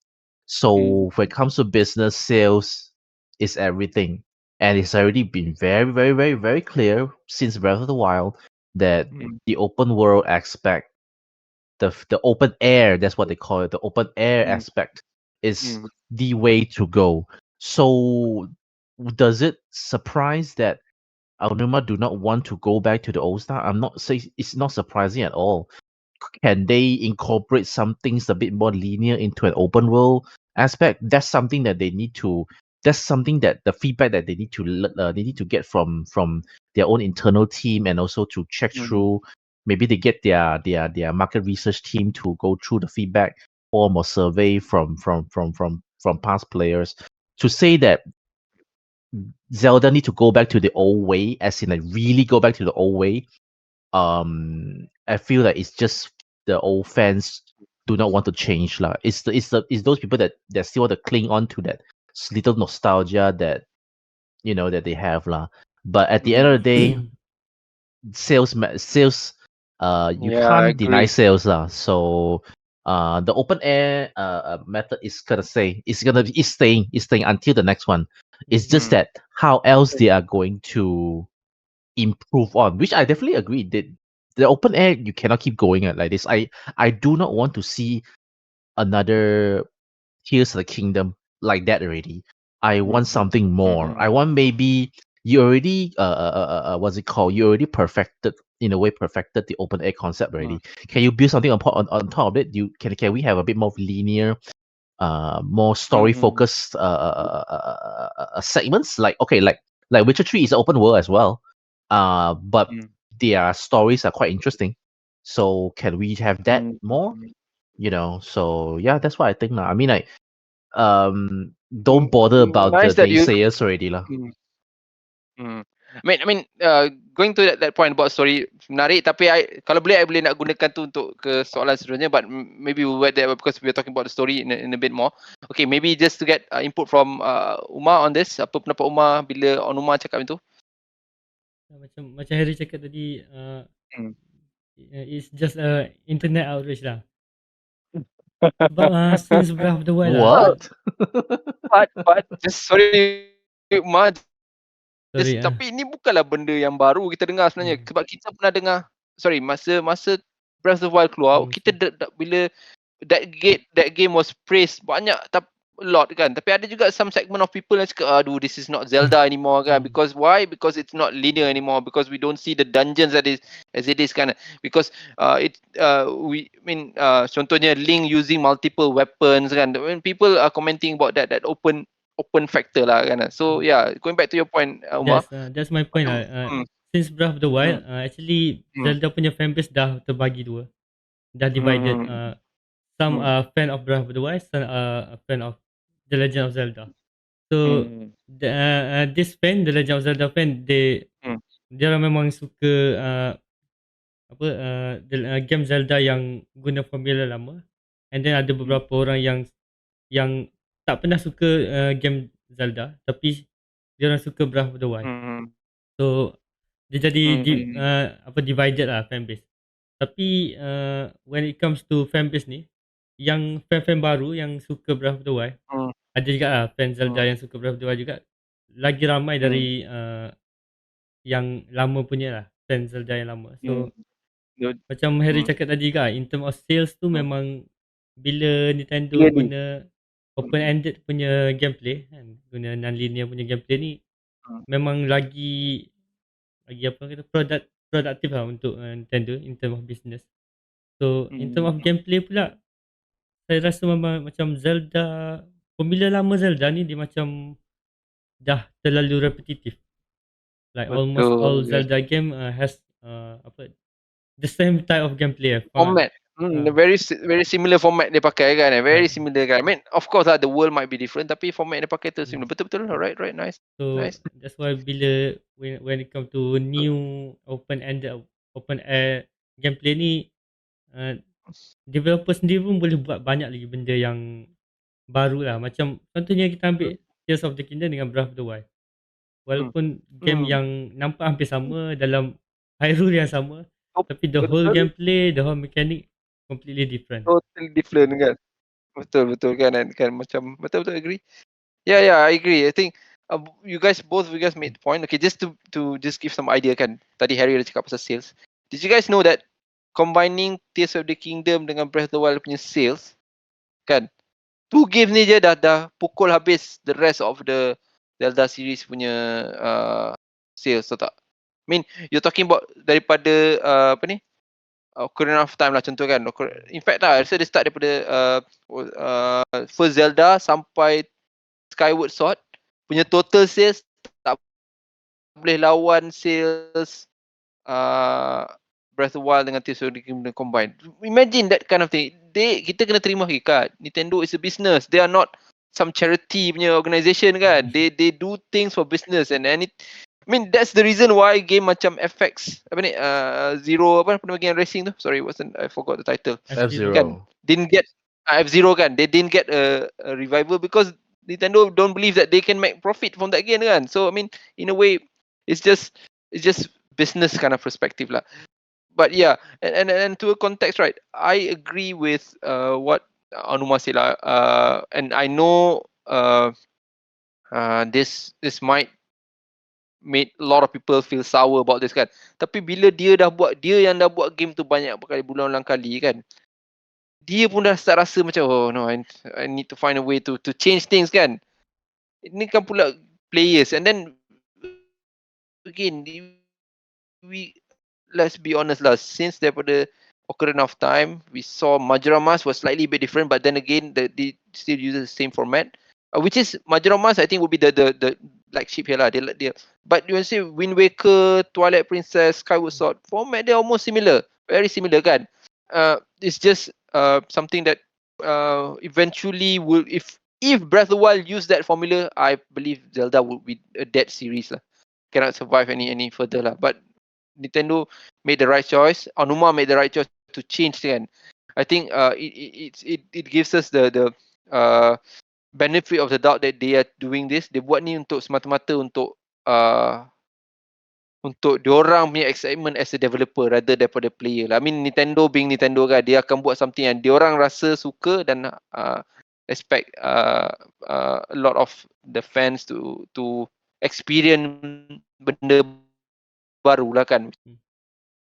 So when it comes to business, sales is everything, and it's already been very, very, very, very clear since Breath of the Wild that the open world aspect, the open air, that's what they call it, the open air aspect is the way to go. So does it surprise that Aonuma do not want to go back to the old style? I'm not saying it's not surprising at all. Can they incorporate some things a bit more linear into an open world aspect? That's something that they need to. That's something that the feedback that they need to get from their own internal team, and also to check through. Maybe they get their market research team to go through the feedback form or survey from past players to say that Zelda need to go back to the old way, as in like really go back to the old way. I feel like it's just the old fans do not want to change lah. It's those people that still want to cling on to that little nostalgia that that they have lah. But at the end of the day, sales, you Yeah, I can't deny agree. sales lah. So the open air method is staying until the next one. It's just that how else they are going to improve on, which I definitely agree that the open air you cannot keep going at like this. I do not want to see another Tears of the Kingdom like that already. I want something more. I want maybe you already what's it called? You already perfected the open air concept already. Can you build something on top of it? Can we have a bit more linear, more story focused segments? Like okay, like Witcher 3 is open world as well. But their stories are quite interesting. So can we have that more? So yeah, that's what I think lah. I mean, like, don't bother about the Nice that you. naysayers already lah. I mean, going to that point about story menarik, tapi kalau boleh nak gunakan tu untuk ke soalan seterusnya, but maybe we'll wait there because we're talking about the story in a bit more. Okay, maybe just to get input from Umar on this. Apa pendapat Umar bila Aonuma cakap itu? Macam Harry cakap tadi, it's just a internet outrage lah. Sebab since Breath of the Wild lah. What? Just sorry Umar. Sorry, Tapi ini bukanlah benda yang baru kita dengar sebenarnya. Sebab kita pernah dengar, masa Breath of the Wild keluar, kita bila that game was praised banyak, a lot kan. Tapi ada juga some segment of people yang cakap, aduh, this is not Zelda anymore kan. Because why? Because it's not linear anymore. Because we don't see the dungeons as it is kan. Because contohnya Link using multiple weapons kan. When people are commenting about that open factor lah kan. So yeah, going back to your point, Umar. That's my point lah. Since Breath of the Wild, actually Zelda punya fanbase dah terbagi dua. Dah divided. Some are fan of Breath of the Wild, some are a fan of The Legend of Zelda. So this fan, The Legend of Zelda fan, dia orang memang suka game Zelda yang guna formula lama. And then ada beberapa orang yang tak pernah suka game Zelda, tapi dia orang suka Breath of the Wild. So dia jadi divided lah fanbase. Tapi when it comes to fanbase ni, yang fan-fan baru yang suka Breath of the Wild, ada juga lah fan Zelda yang suka Breath of the Wild juga. Lagi ramai dari yang lama punya lah, fan Zelda yang lama. So macam Harry cakap tadi kan, in term of sales tu memang bila Nintendo guna open-ended punya gameplay kan, guna non-linear punya gameplay ni, memang lagi apa kata, produktif lah untuk Nintendo in term of business. So in term of gameplay pula, saya rasa memang macam Zelda, formula lama Zelda ni dia macam dah terlalu repetitif. Like almost all Zelda game has the same type of gameplay. Format. Very similar format dia pakai kan. Very similar kan. I mean, of course lah, the world might be different, tapi format dia pakai tu similar. Betul-betul. Right. Nice. So nice. That's why bila when it come to new open air gameplay ni, developer sendiri pun boleh buat banyak lagi benda yang baru lah. Macam contohnya kita ambil Tears of the Kingdom dengan Breath of the Wild. Hmm. Walaupun game yang nampak hampir sama dalam Hyrule yang sama, tapi the whole Betul, gameplay, the whole mechanic completely different. totally different kan. Betul kan macam betul agree. Yeah, I agree. I think both of you guys made the point. Okay, just to just give some idea kan. Tadi Harry ada cakap pasal sales. Did you guys know that combining Tears of the Kingdom dengan Breath of the Wild punya sales kan, 2 games ni je dah pukul habis the rest of the Zelda series punya sales, tahu tak? I mean, you're talking about daripada Ocarina of Time lah contoh kan. In fact lah, rasa dia start daripada first Zelda sampai Skyward Sword punya total sales tak boleh lawan sales Breath of the Wild dengan Tears of the Kingdom combined. Imagine that kind of thing. Kita kena terima hakikat. Nintendo is a business. They are not some charity punya organisation kan. They do things for business and I mean that's the reason why game macam FX Zero nama game racing tu? Sorry, I forgot the title. F-Zero. Kan didn't get F-Zero kan. They didn't get a revival because Nintendo don't believe that they can make profit from that game kan. So I mean in a way it's just business kind of perspective lah. But yeah, and to a context, right? I agree with what Aonuma said lah. And I know this might made a lot of people feel sour about this kan. Tapi bila dia yang dah buat game tu banyak berkali berulang kali kan, dia pun dah start rasa macam oh no, I need to find a way to change things kan. Ini kan pula players and then again we let's be honest lah, since daripada Ocarina of Time we saw Majora's Mask was slightly a bit different, but then again they still use the same format, which is Majora's Mask I think would be the flagship here lah. But you say Wind Waker, Twilight Princess, Skyward Sword format they're almost similar, very similar kan. It's just something that eventually will if Breath of the Wild use that formula, I believe Zelda would be a dead series lah. Cannot survive any further lah. But Nintendo made the right choice. Aonuma made the right choice to change kan. I think it gives us the benefit of the doubt that they are doing this. Dia buat ni untuk semata-mata untuk diorang punya excitement as a developer rather daripada player lah. I mean Nintendo being Nintendo kan, dia akan buat something yang diorang rasa suka dan expect a lot of the fans to experience benda baru lah kan.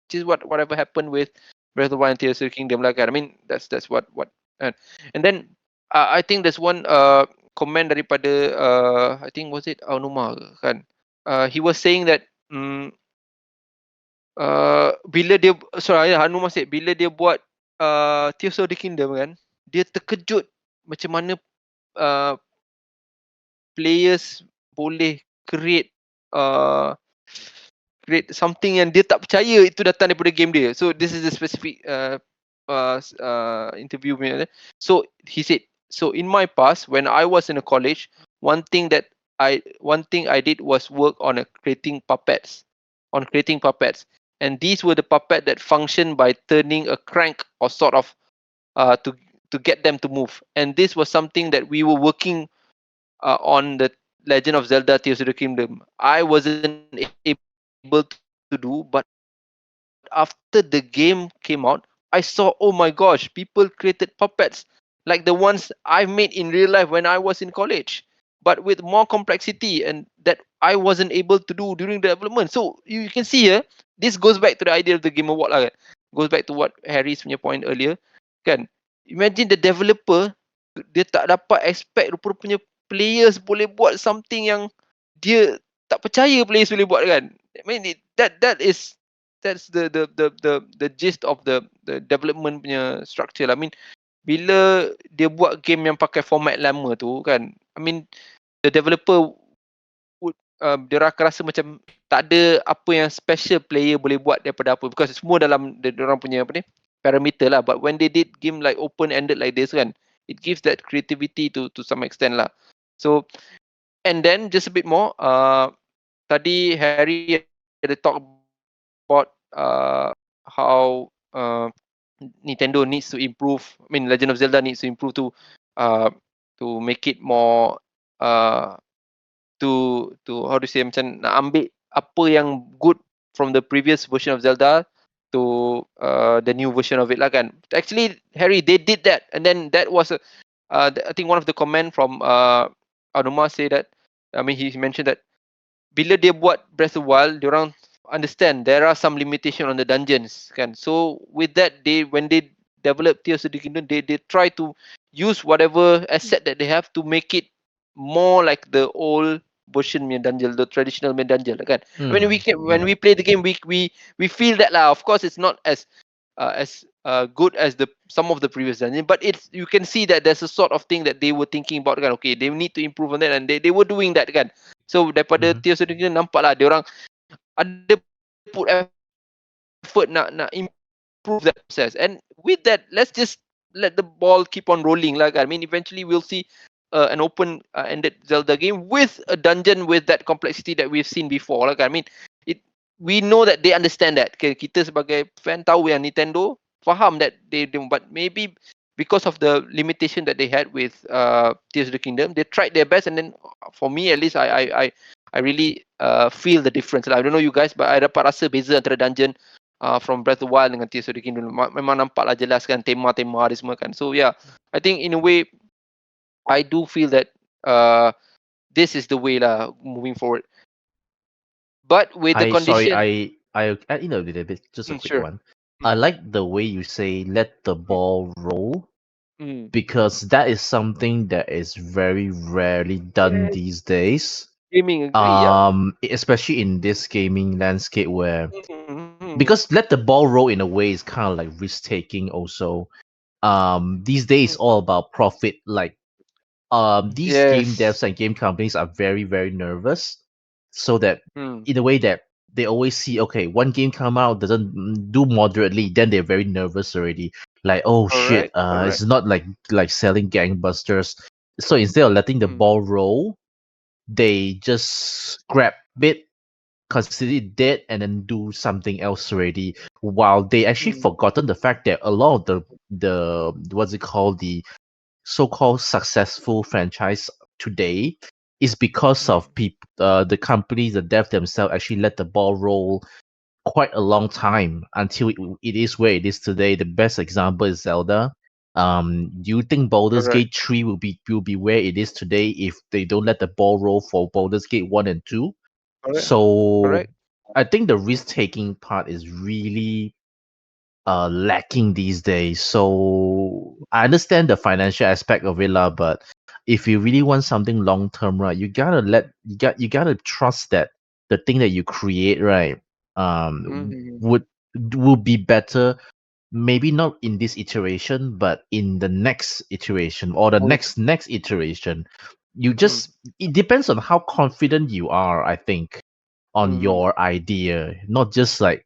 Which is whatever happened with Breath of the Wild and Tears of the Kingdom lah kan. I mean that's what and then I think there's one comment daripada I think was it Aonuma kan. He was saying that bila dia Aonuma said bila dia buat Tears of the Kingdom kan, dia terkejut macam mana players boleh create something yang dia tak percaya itu datang daripada game dia. So this is a specific interview punya. So he said, so in my past when I was in a college, one thing I did was work on creating puppets. And these were the puppet that function by turning a crank or sort of to get them to move. And this was something that we were working on the Legend of Zelda Tears of the Kingdom. I wasn't able to do, but after the game came out, I saw, oh my gosh, people created puppets like the ones I made in real life when I was in college, but with more complexity and that I wasn't able to do during the development. So you can see here, this goes back to the idea of the Game Award lah kan. Goes back to what Harry's punya point earlier kan. Imagine the developer, dia tak dapat expect rupanya players boleh buat something yang dia tak percaya players boleh buat kan. I mean that's the gist of the development punya structure lah. I mean bila dia buat game yang pakai format lama tu kan, I mean the developer would dia akan rasa macam tak ada apa yang special player boleh buat daripada apa, because semua dalam orang punya parameter lah. But when they did game like open ended like this kan, it gives that creativity to some extent lah. So and then just a bit more, tadi Harry ada talk about how Nintendo needs to improve. I mean Legend of Zelda needs to improve to to make it more to how to say, macam nak ambil apa yang good from the previous version of Zelda to the new version of it lah kan. Actually, Harry, they did that, and then that was I think one of the comment from Aonuma say that, I mean, he mentioned that bila dia buat Breath of the Wild, diorang understand there are some limitation on the dungeons kan. So with that, when they develop Tears of the Kingdom, they try to use whatever asset that they have to make it more like the old version punya dungeon, the traditional main dungeon lah kan. When we play the game, we feel that lah. Of course, it's not as good as some of the previous dungeon, but you can see that there's a sort of thing that they were thinking about kan. Okay, they need to improve on that, and they were doing that kan. So daripada Tears of the Kingdom, nampak lah diorang ada put effort nak improve that process, and with that, let's just let the ball keep on rolling lah kan. I mean, eventually we'll see an open ended Zelda game with a dungeon with that complexity that we've seen before lah kan. I mean, we know that they understand that. Kita sebagai fan tahu yang Nintendo faham that they do, but maybe because of the limitation that they had with Tears of the Kingdom, they tried their best, and then for me at least, I really feel the difference lah. I don't know you guys, but I dapat rasa beza antara dungeon from Breath of the Wild dengan Tears of the Kingdom. Memang nampak lah jelas kan tema-tema dia semua kan. So yeah, I think in a way, I do feel that this is the way lah moving forward. But with the condition, Sorry, I you know, just a quick sure. one. I like the way you say let the ball roll, because that is something that is very rarely done these days. Gaming, Especially in this gaming landscape where because let the ball roll in a way is kind of like risk taking also. These days all about profit. Like these game devs and game companies are very, very nervous, so that in a way that they always see, okay, one game come out doesn't do moderately, then they're very nervous already. Like, oh shit, it's not like selling gangbusters. So instead of letting the ball roll, they just grab it, consider it dead, and then do something else already. While they actually forgotten the fact that a lot of the what's it called, the so-called successful franchise today is because of the companies, the dev themselves actually let the ball roll quite a long time until it is where it is today. The best example is Zelda. Do you think Baldur's Gate 3 will be where it is today if they don't let the ball roll for Baldur's Gate 1 and 2? So I think the risk-taking part is really lacking these days. So I understand the financial aspect of it, but if you really want something long term, right, you gotta trust that the thing that you create, right, will be better. Maybe not in this iteration, but in the next iteration or the next iteration. You just it depends on how confident you are, I think, on your idea. Not just like,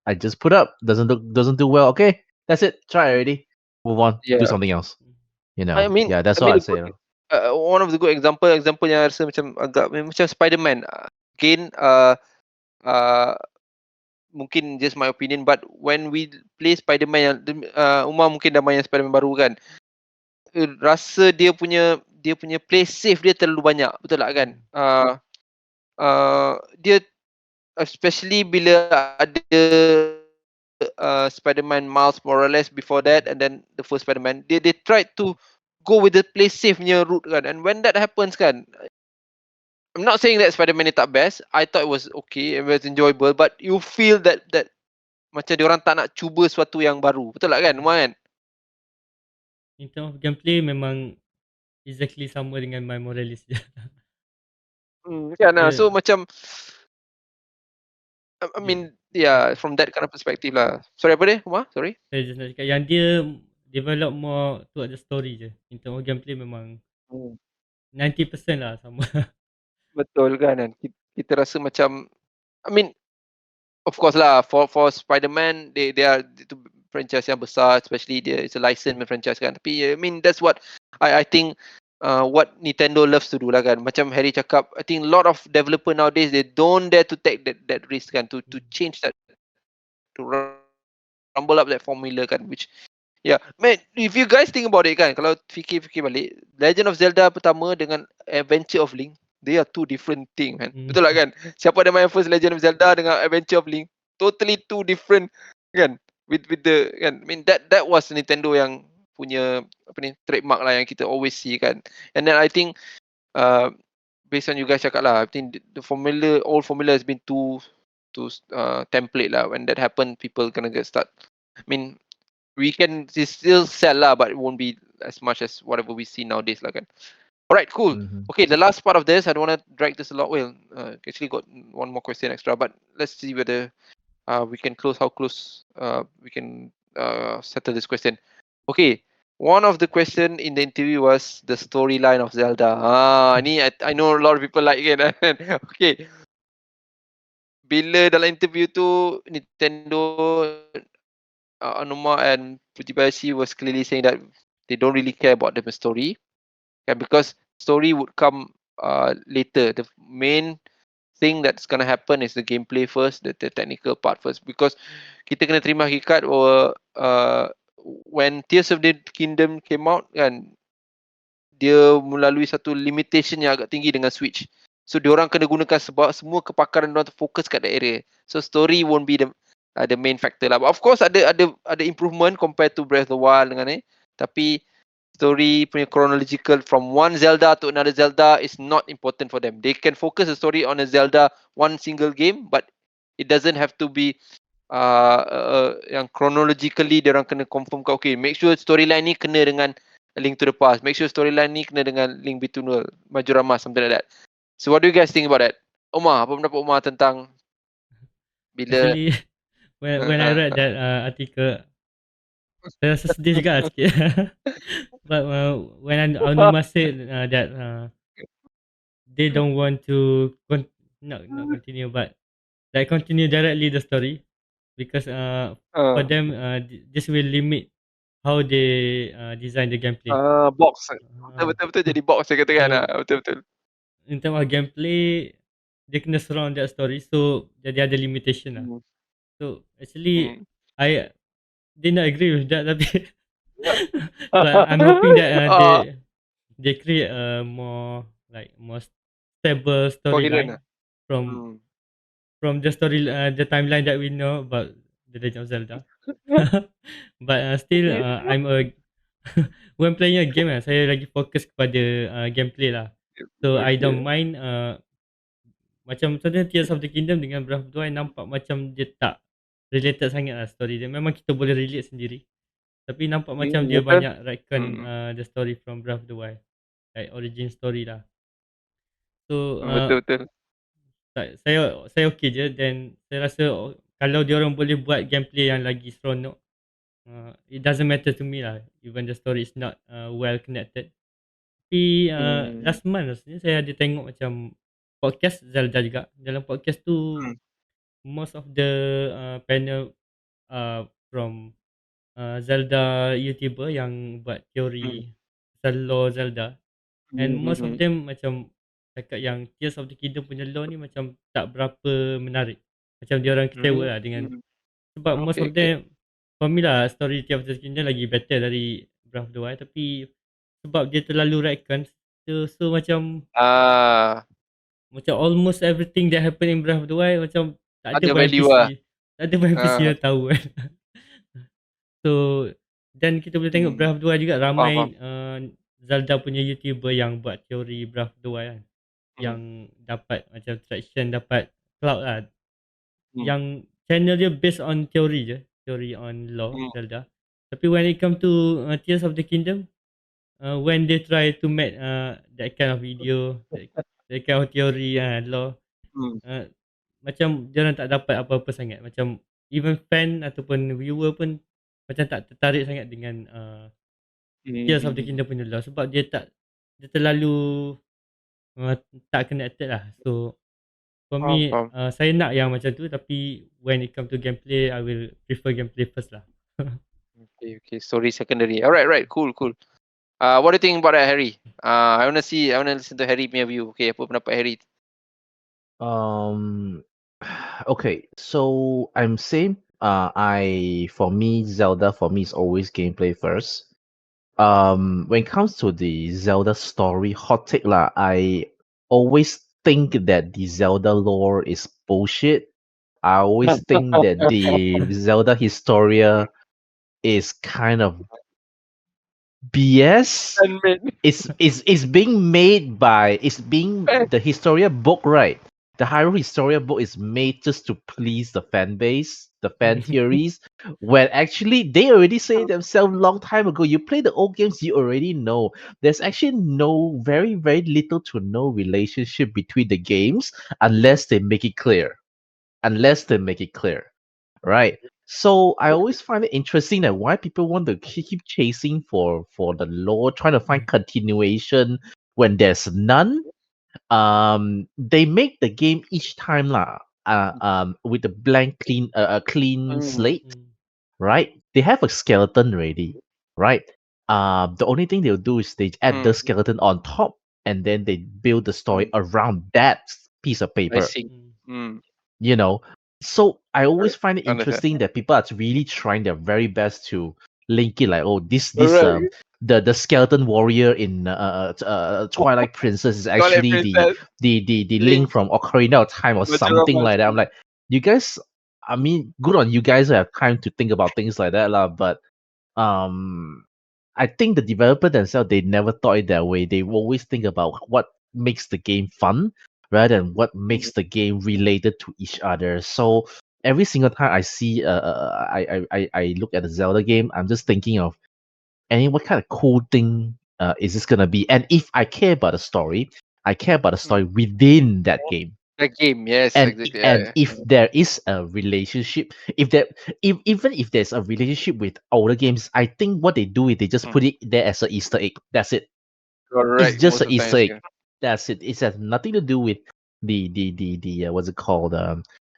I just put up, doesn't do well. Okay, that's it. Try already. Move on. Do something else. You know. I mean, that's all I say. One of the good example yang rasa macam agak macam Spider-Man. Again, mungkin just my opinion, but when we play Spider-Man yang Umar mungkin dah main Spider-Man baru kan, rasa dia punya play safe dia terlalu banyak, betul tak kan? Dia especially bila ada Spider-Man Miles Morales before that, and then the first Spider-Man, they tried to go with the play safe punya route kan, and when that happens kan, I'm not saying that Spider-Man ni tak best. I thought it was okay, it was enjoyable, but you feel that macam diorang tak nak cuba sesuatu yang baru, betul tak kan, Umar kan? In terms of gameplay memang exactly sama dengan My Morales je. Kan lah. So macam I mean, from that kind of perspective lah. Sorry, apa dia, Umar? Sorry. Saya just nak cakap yang dia develop more towards the story je. In terms of gameplay memang 90% lah sama. Betul kan. Kita rasa macam, I mean, of course lah, for Spider-Man, they are itu franchise yang besar, especially it's a licensed franchise kan. Tapi I mean, that's what I think what Nintendo loves to do lah kan. Macam Harry cakap, I think a lot of developer nowadays, they don't dare to take that risk kan, to change that, to rumble up that formula kan, which Yeah, man, if you guys think about it kan, kalau fikir-fikir balik, Legend of Zelda pertama dengan Adventure of Link, they are two different thing, man. Betul tak kan? Siapa ada main first Legend of Zelda dengan Adventure of Link, totally two different kan? With the kan, I mean that was Nintendo yang punya apa ni trademark lah yang kita always see kan. And then I think based on you guys cakap lah, I think the formula, old formula has been too template lah. When that happen, people gonna get start. I mean, we can still sell lah, but it won't be as much as whatever we see nowadays lah kan. Alright, cool. Okay, the last part of this, I don't want to drag this a lot. Well, actually got one more question extra, but let's see whether we can close, how close we can settle this question. Okay, one of the question in the interview was the storyline of Zelda. Ni I know a lot of people like it. Okay, bila dalam interview tu Nintendo, Aonuma and Fujibayashi was clearly saying that they don't really care about the story, and because story would come later. The main thing that's gonna happen is the gameplay first, the technical part first. Because kita kena terima hakikat bahawa when Tears of the Kingdom came out kan, dia melalui satu limitation yang agak tinggi dengan Switch. So diorang kena gunakan sebab semua kepakaran diorang fokus kat that area. So story won't be the main factor lah. But of course ada improvement compared to Breath of the Wild dengan ni. Tapi story punya chronological from one Zelda to another Zelda is not important for them. They can focus the story on a Zelda one single game, but it doesn't have to be yang chronologically diorang kena confirm kat, okay, make sure storyline ni kena dengan A Link to the Past. Make sure storyline ni kena dengan Link Between Worlds, Majora's Mask, something like that. So what do you guys think about that? Omar, apa pendapat Omar tentang bila Actually, when I read that article, saya rasa sedih juga sikit. But when Aonuma said that they don't want to not continue, but like continue directly the story, because for them this will limit how they design the gameplay. box. Betul-betul jadi box saya katakan. Betul-betul. In terms of gameplay, dia kena surround that story, so jadi ada limitation lah. So actually I did not agree with that, tapi but I'm hoping that they create a more stable storyline from the story the timeline that we know about the Legend of Zelda. But still I'm when playing a game saya lagi fokus kepada gameplay lah. So I don't mind macam contohnya Tears of the Kingdom dengan Breath of the Wild nampak macam dia tak related sangat lah story dia. Memang kita boleh relate sendiri. Tapi nampak macam dia banyak retcon the story from Breath of the Wild. Like origin story lah. So betul-betul. Saya okay je, dan saya rasa kalau diorang boleh buat gameplay yang lagi seronok, it doesn't matter to me lah, even the story is not well connected. Tapi last month rasanya saya ada tengok macam podcast Zelda juga. Dalam podcast tu most of the panel from Zelda YouTuber yang buat teori pasal lore Zelda, and most of them macam cakap yang Tears of the Kingdom punya lore ni macam tak berapa menarik. Macam diorang kecewa lah dengan, sebab most of them for me lah, story Tears of the Kingdom lagi better dari Breath of the Wild, tapi sebab dia terlalu retcon, so macam macam almost everything that happen in Breath of the Wild macam tak ada value NPC lah. Tak ada NPC yang tahu kan. So dan kita boleh tengok Breath of the Wild juga ramai Zelda punya YouTuber yang buat teori Breath of the Wild kan, yang dapat macam traction, dapat cloud lah, yang channel dia based on teori on lore Zelda. Tapi when it come to Tears of the Kingdom, when they try to make that kind of video, that kind of theory lore, macam diorang tak dapat apa-apa sangat. Macam even fan ataupun viewer pun macam tak tertarik sangat dengan Tears of the Kingdom punya lore, sebab dia terlalu tak connected lah. So for me, saya nak yang macam tu, tapi when it come to gameplay, I will prefer gameplay first lah. Okay, story secondary. Alright, cool. What do you think about that, Harry? I wanna listen to Harry punya view. Okay, apa pendapat Harry? Okay, so I'm same. for me, Zelda is always gameplay first. When it comes to the Zelda story, hot take lah, I always think that the Zelda lore is bullshit. I always think that the Zelda Historia is kind of BS. It's being made by the Historia book, right? The Hyrule Historia book is made just to please the fan base, the fan theories, when actually they already say themselves long time ago. You play the old games, you already know. There's actually no very, very little to no relationship between the games unless they make it clear. Right? So I always find it interesting that why people want to keep chasing for the lore, trying to find continuation when there's none. They make the game each time with a clean slate, right? They have a skeleton ready, right? The only thing they'll do is they add the skeleton on top, and then they build the story around that piece of I paper. see. You know, so I always find it Understand. interesting that people are really trying their very best to link it, like, oh, this Right. the skeleton warrior in Twilight Princess is Twilight actually Princess, the Link, link from Ocarina of Time or something Majora's like that. I'm like, you guys, I mean, good on you guys who have time to think about things like that lah. But I think the developer themselves, they never thought it that way. They always think about what makes the game fun rather than what makes the game related to each other. So every single time I see I look at a Zelda game, I'm just thinking of what kind of cool thing is this gonna be? And if I care about the story, I care about the story within that game. that game, yes, And exactly. and if there is a relationship, even if there's a relationship with older games, I think what they do is they just put it there as an Easter egg. That's it. Correct. It's just Most an of the Easter times, egg. yeah. That's it. It has nothing to do with the what's it called,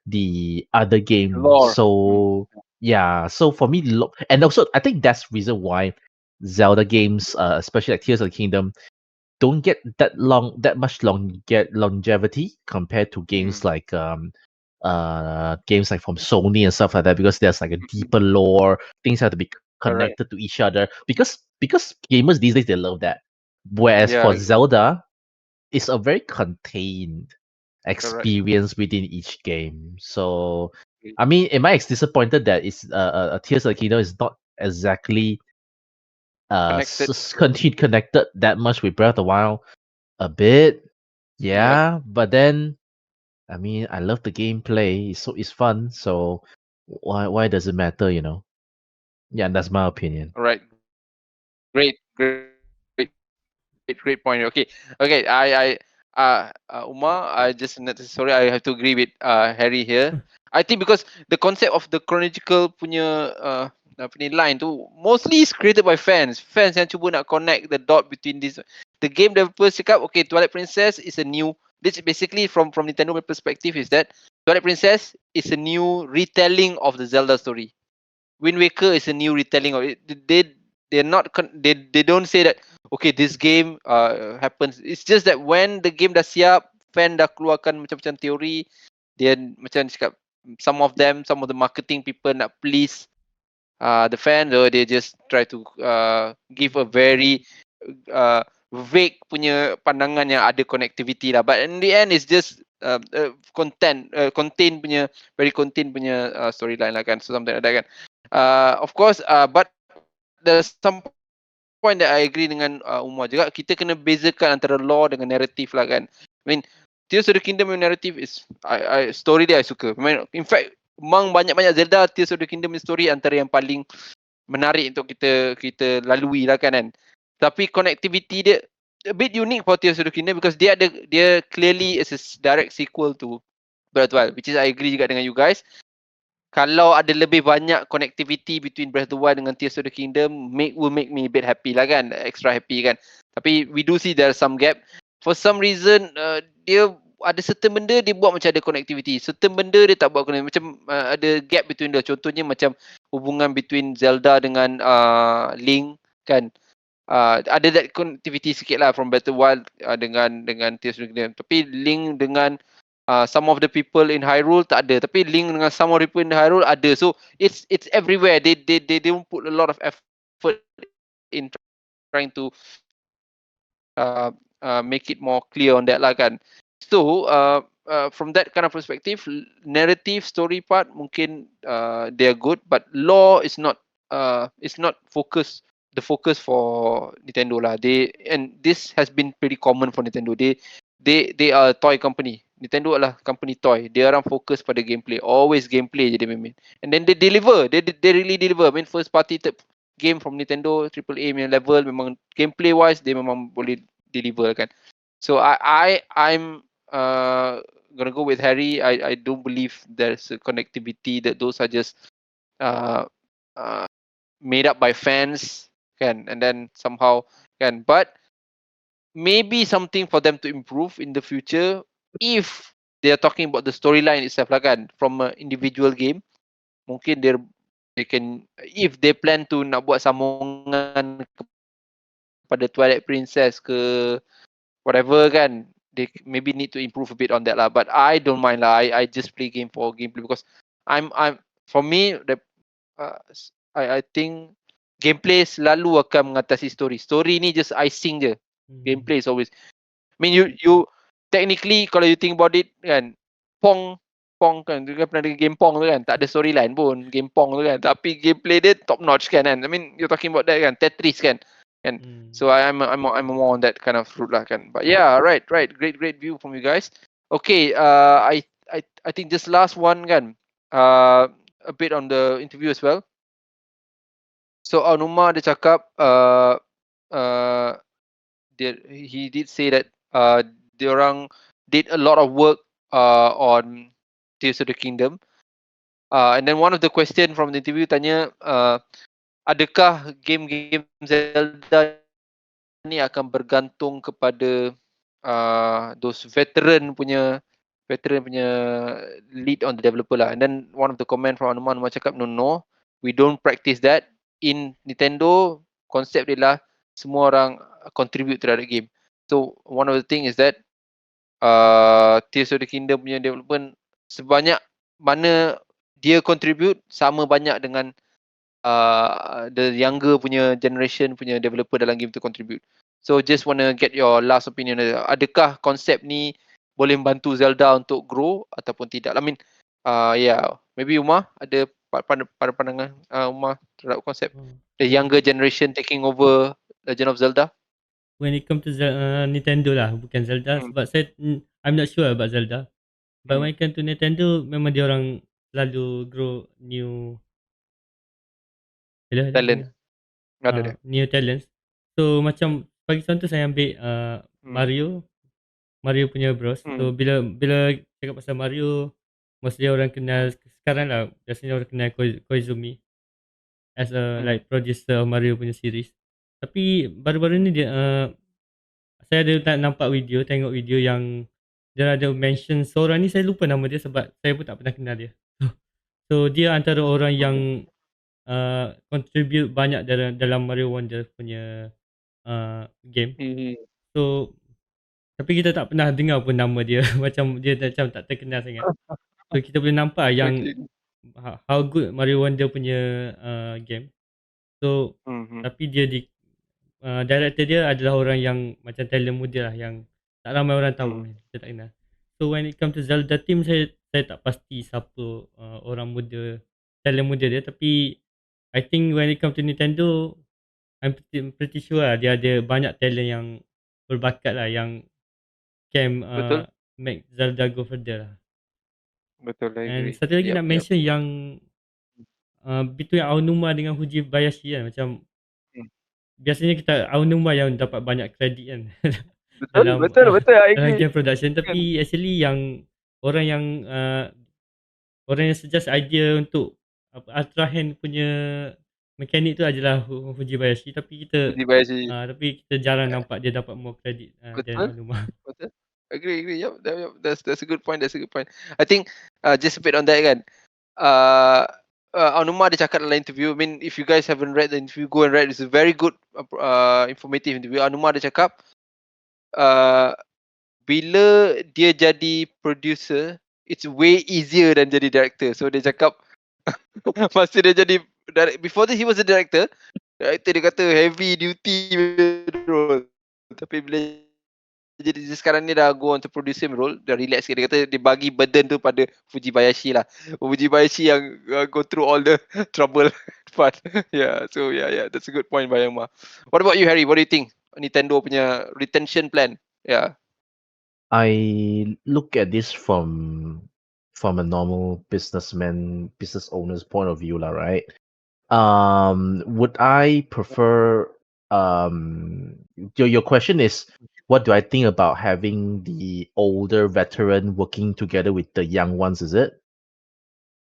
the other game. Lore. So yeah. So for me, and also I think that's the reason why Zelda games, especially like Tears of the Kingdom, don't get that much longevity compared to games like games like from Sony and stuff like that, because there's like a deeper lore. Things have to be Correct. connected to each other, because gamers these days, they love that. Whereas Yeah. for Zelda, it's a very contained Correct. experience within each game. So I mean, am I disappointed that it's Tears of the Kingdom is not exactly connected that much with Breath of the Wild? A bit, yeah, but then I mean, I love the gameplay. It's fun. So why does it matter? Yeah, that's my opinion. All right. Great point. Okay. Umar, sorry, I have to agree with Harry here. I think because the concept of the chronological punya apa ni line tu mostly is created by fans yang cuba nak connect the dot between this. The game developers cakap, okay, Twilight Princess is a new. This basically from Nintendo perspective is that Twilight Princess is a new retelling of the Zelda story. Wind Waker is a new retelling of it. They don't say that, okay, this game happens. It's just that when the game dah siap, fan dah keluarkan macam-macam teori, dia macam cakap, some of the marketing people nak please the fans, or they just try to give a very vague punya pandangan yang ada connectivity lah. But in the end, it's just contain punya, very contain punya storyline lah kan. So something like that kan. Of course, but there's some point that I agree dengan Umar juga. Kita kena bezakan antara lore dengan narrative lah kan. I mean, Tears of the Kingdom narrative is story dia I suka. I mean, in fact, among banyak-banyak Zelda, Tears of the Kingdom story antara yang paling menarik untuk kita lalui lah kan. Tapi connectivity dia a bit unique for Tears of the Kingdom because dia clearly is a direct sequel to Breath of the Wild, which is I agree juga dengan you guys. Kalau ada lebih banyak connectivity between Breath of the Wild dengan Tears of the Kingdom, will make me a bit happy lah kan, extra happy kan. Tapi we do see there's some gap. For some reason, dia ada certain benda dia buat macam ada connectivity, certain benda dia tak buat connectivity, macam ada gap between dia. Contohnya macam hubungan between Zelda dengan Link kan. Ada that connectivity sikit lah from Breath of the Wild dengan Tears of the Kingdom. Tapi Link dengan some of the people in Hyrule tak ada, tapi link dengan some of the people in Hyrule ada. So it's everywhere. They don't put a lot of effort in trying to make it more clear on that lah kan. So from that kind of perspective, narrative story part mungkin they are good, but law is not focus for Nintendo lah. And this has been pretty common for Nintendo. They are a toy company. Nintendo adalah company toy. Dia orang fokus pada gameplay. Always gameplay je dia main. And then they deliver. They really deliver. I mean first party game from Nintendo AAA punya level memang gameplay wise dia memang boleh deliver kan. So I'm gonna go with Harry. I don't believe there's a connectivity, that those are just made up by fans kan, and then somehow kan, but maybe something for them to improve in the future if they are talking about the storyline itself lah kan, from an individual game. Mungkin they can, if they plan to nak buat sambungan kepada Twilight Princess ke whatever kan, they maybe need to improve a bit on that lah. But I don't mind lah. I just play game for gameplay because I'm for me I think gameplay selalu akan mengatasi story. Story ni just icing je. Gameplay is always. I mean you technically kalau you think about it kan, Pong kan, tu kan pernah ada game Pong tu kan, tak ada storyline pun game Pong tu kan, tapi gameplay dia top notch kan. I mean you're talking about that kan, Tetris kan. So I'm more on that kind of route lah kan. But yeah, right, great view from you guys. Okay, I think just last one kan, a bit on the interview as well. So Aonuma dia cakap he did say that diorang did a lot of work on Tears of the Kingdom. And then one of the question from the interview tanya, adakah game-game Zelda ni akan bergantung kepada those veteran punya lead on the developer lah. And then one of the comment from Aonuma cakap, no, we don't practice that. In Nintendo, konsep dia lah semua orang contribute terhadap game. So one of the thing is that Tears of the Kingdom punya development, sebanyak mana dia contribute, sama banyak dengan the younger punya generation punya developer dalam game tu contribute. So just wanna get your last opinion. Adakah konsep ni boleh membantu Zelda untuk grow ataupun tidak? I mean, yeah, maybe Umar ada pandangan Umar terhadap konsep the younger generation taking over Legend of Zelda? When it comes to Nintendo lah, bukan Zelda, sebab saya I'm not sure about Zelda. But when it comes to Nintendo, memang dia orang selalu grow new talent. New talents. So macam bagi contoh saya ambil Mario punya bros. So bila cakap pasal Mario, mostly orang kenal sekarang lah, biasanya orang kenal Koizumi as a like producer of Mario punya series. Tapi baru-baru ni dia saya ada tengok video yang dia ada mention seorang ni, saya lupa nama dia sebab saya pun tak pernah kenal dia. So dia antara orang yang contribute banyak dalam Mario Wonder punya game. So tapi kita tak pernah dengar pun nama dia. Macam dia macam tak terkenal sangat. So kita boleh nampak yang how good Mario Wonder punya game. So tapi dia director dia adalah orang yang macam talent muda lah, yang tak ramai orang tahu, kita tak kenal. So when it comes to Zelda team, saya tak pasti siapa orang muda, talent muda dia. Tapi I think when it comes to Nintendo, I'm pretty sure lah, dia ada banyak talent yang berbakat lah, yang can make Zelda go further lah. Betul, I agree. And satu lagi nak mention yang between Aonuma dengan Fujibayashi kan, macam biasanya kita Aonuma yang dapat banyak kredit kan betul, I dalam agree. game production. Tapi actually yang orang yang suggest idea untuk Ultra Hand punya mekanik tu adalah Fujibayashi. Tapi kita jarang nampak dia dapat more credit than Aonuma. Betul. Agree. Yep. That's a good point. I think just a bit on that kan. Aonuma dia cakap dalam interview. I mean, if you guys haven't read the interview, go and read. It's a very good, informative interview. Aonuma dia cakap, bila dia jadi producer, it's way easier than jadi director. So dia cakap masa dia jadi before this he was a director. Director dia kata heavy duty role. Tapi bila jadi sekarang ni dah go on to producer role, dah relax sikit. Dia kata dia bagi burden tu pada Fujibayashi lah. Fujibayashi yang go through all the trouble part. Yeah, that's a good point by Aonuma. What about you, Harry? What do you think? Nintendo punya retention plan? Yeah. I look at this from a normal business owner's point of view, lah, right? Would I prefer your question is, what do I think about having the older veteran working together with the young ones, is it?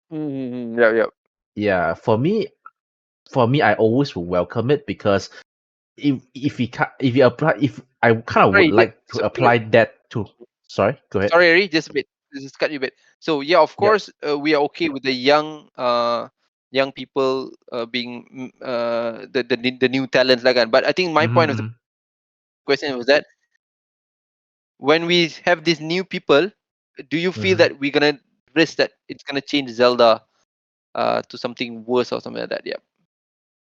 Yeah. Yeah, for me I always will welcome it, because if I kind of would like to apply that to. Sorry, go ahead. Sorry, Harry, just a bit. Just cut you a bit. So yeah, of course, we are okay with the young people being the new talents lah kan. But I think my point of the question was that when we have these new people, do you feel that we're gonna risk that it's gonna change Zelda to something worse or something like that? Yeah.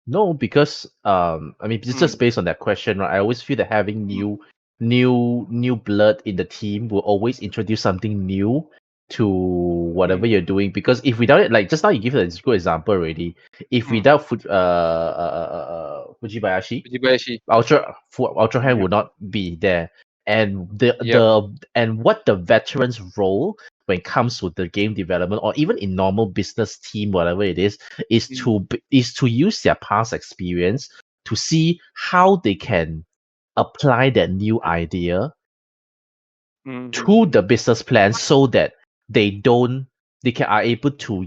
No, because I mean, it's just based on that question, right? I always feel that having new blood in the team will always introduce something new to whatever you're doing. Because if without it, like just now you give a good example already. If without Fujibayashi, Ultra Hand would not be there. And and what the veterans' role when it comes to the game development, or even in normal business team, whatever it is to use their past experience to see how they can apply that new idea to the business plan, so that are able to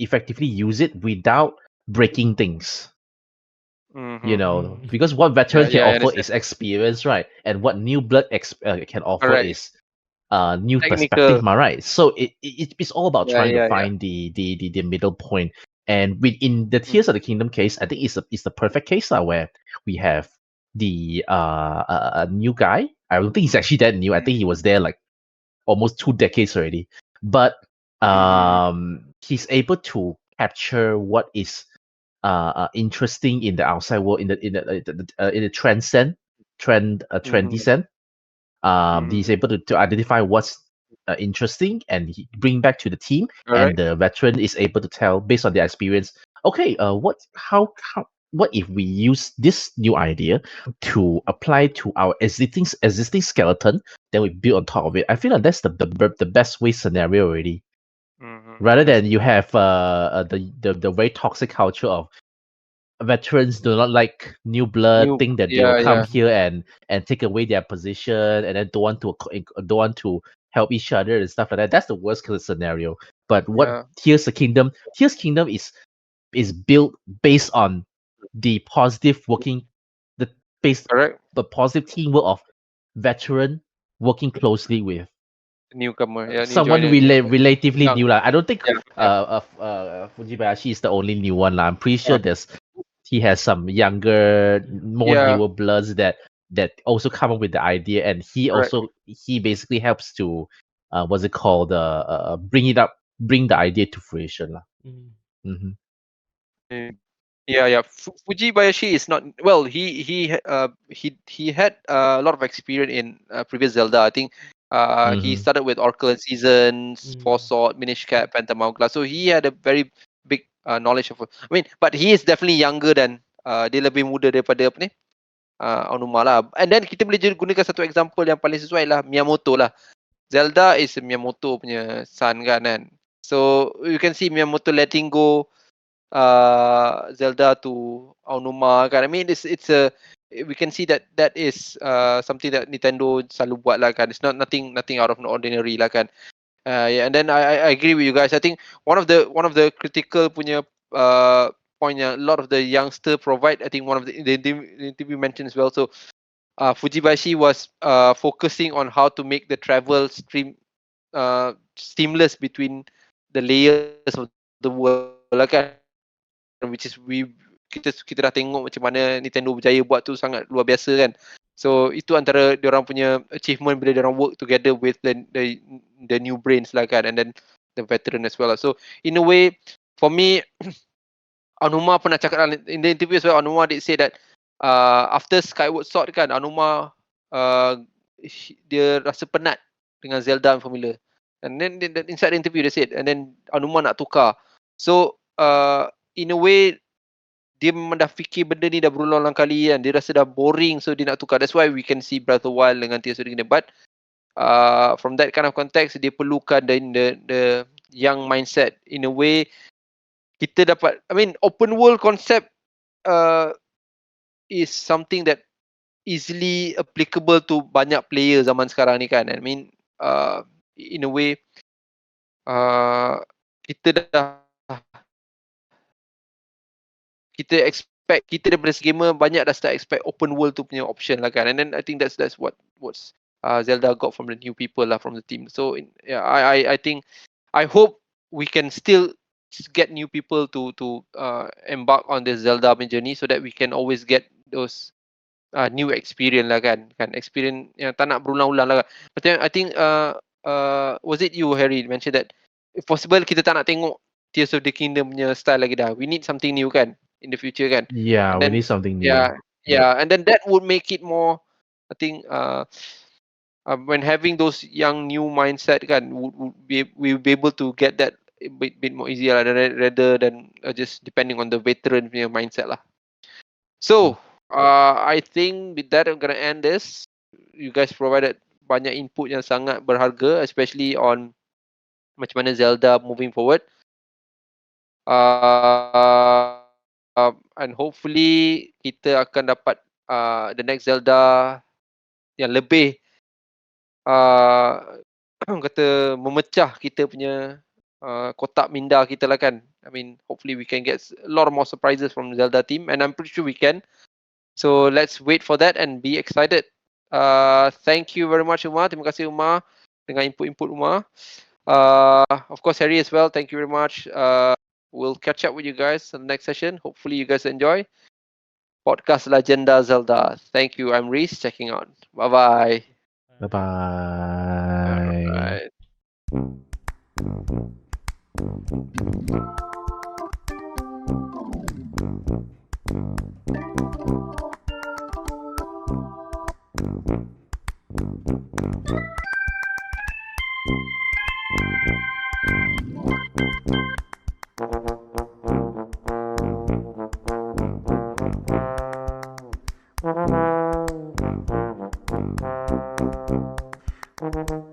effectively use it without breaking things. You know, because what veterans can offer is experience, right? And what new blood can offer is new perspective, right? So it's all about trying to find the middle point. And within the Tears of the Kingdom case, I think it's the perfect case where we have the a new guy. I don't think he's actually that new. I think he was there like almost 2 decades already. But he's able to capture what is interesting in the outside world, in the trendy sense. He's able to identify what's interesting and he bring back to the team, and the veteran is able to tell based on their experience. Okay, what if we use this new idea to apply to our existing skeleton? Then we build on top of it. I feel like that's the best way scenario already. Rather than you have the very toxic culture of veterans do not like new blood, think that they will come here and take away their position, and then don't want to help each other and stuff like that. That's the worst case scenario. But what Tears Kingdom is built based on the positive the positive teamwork of veteran working closely with newcomer, someone relatively new. I don't think Fujibayashi is the only new one. I'm pretty sure he has some younger, more newer bloods that also come up with the idea, and he basically helps to what's it called, bring the idea to fruition. Fujibayashi is not well. He had a lot of experience in previous Zelda. I think he started with Oracle and Seasons, Four Sword, Minish Cap, Phantom Hourglass. So he had a very big knowledge of. I mean, but he is definitely younger than dia lebih muda daripada apa ni? Aonuma lah. And then kita boleh gunakan satu example yang paling sesuai lah, Miyamoto lah. Zelda is Miyamoto punya son kan. So you can see Miyamoto letting go Zelda to Aonuma kan. I mean we can see that is something that Nintendo selalu buat lah kan. It's not nothing out of the ordinary lah kan. And then I agree with you guys. I think one of the critical punya point yang a lot of the youngster provide, I think one of the interview mentioned as well. So Fujibayashi was focusing on how to make the travel stream seamless between the layers of the world lah kan, which is kita dah tengok macam mana Nintendo berjaya buat tu, sangat luar biasa kan. So itu antara diorang punya achievement bila diorang work together with the new brains lah kan, and then the veteran as well lah. So in a way, for me, Aonuma pernah cakap in the interview as well. Aonuma did say that after Skyward Sword kan, Aonuma dia rasa penat dengan Zelda formula. And then inside the interview they said, and then Aonuma nak tukar. So in a way, dia memang dah fikir benda ni dah berulang-ulang kali kan. Dia rasa dah boring, so dia nak tukar. That's why we can see Breath of the Wild dengan Tears of the Kingdom. But from that kind of context, dia perlukan the young mindset. In a way, kita dapat, I mean, open world concept is something that easily applicable to banyak player zaman sekarang ni kan. I mean, in a way, kita expect, kita daripada gamer banyak dah start expect open world tu punya option lah kan. And then I think that's what's Zelda got from the new people lah, from the team. So yeah, I think, I hope we can still get new people to embark on this Zelda journey, so that we can always get those new experience lah kan. Experience yang tak nak berulang-ulang lah kan. But then I think was it you, Harry, mentioned that if possible kita tak nak tengok Tears of the Kingdom punya style lagi dah. We need something new kan in the future kan. Yeah, And then, we need something new. Yeah, and then that would make it more, I think, when having those young new mindset kan, we'll be able to get that a bit more easier lah, rather than just depending on the veteran punya mindset lah. So I think with that I'm gonna end this. You guys provided banyak input yang sangat berharga, especially on macam mana Zelda moving forward. And hopefully kita akan dapat the next Zelda yang lebih kata memecah kita punya kotak minda kita lah kan. I mean, hopefully we can get a lot more surprises from the Zelda team, and I'm pretty sure we can. So let's wait for that and be excited. Thank you very much, Umar. Terima kasih, Umar, dengan input Umar. Of course, Harry as well. Thank you very much. We'll catch up with you guys in the next session. Hopefully you guys enjoy Podcast Lagenda Zelda. Thank you. I'm Reez, checking out. Bye-bye. Bye-bye. Bye.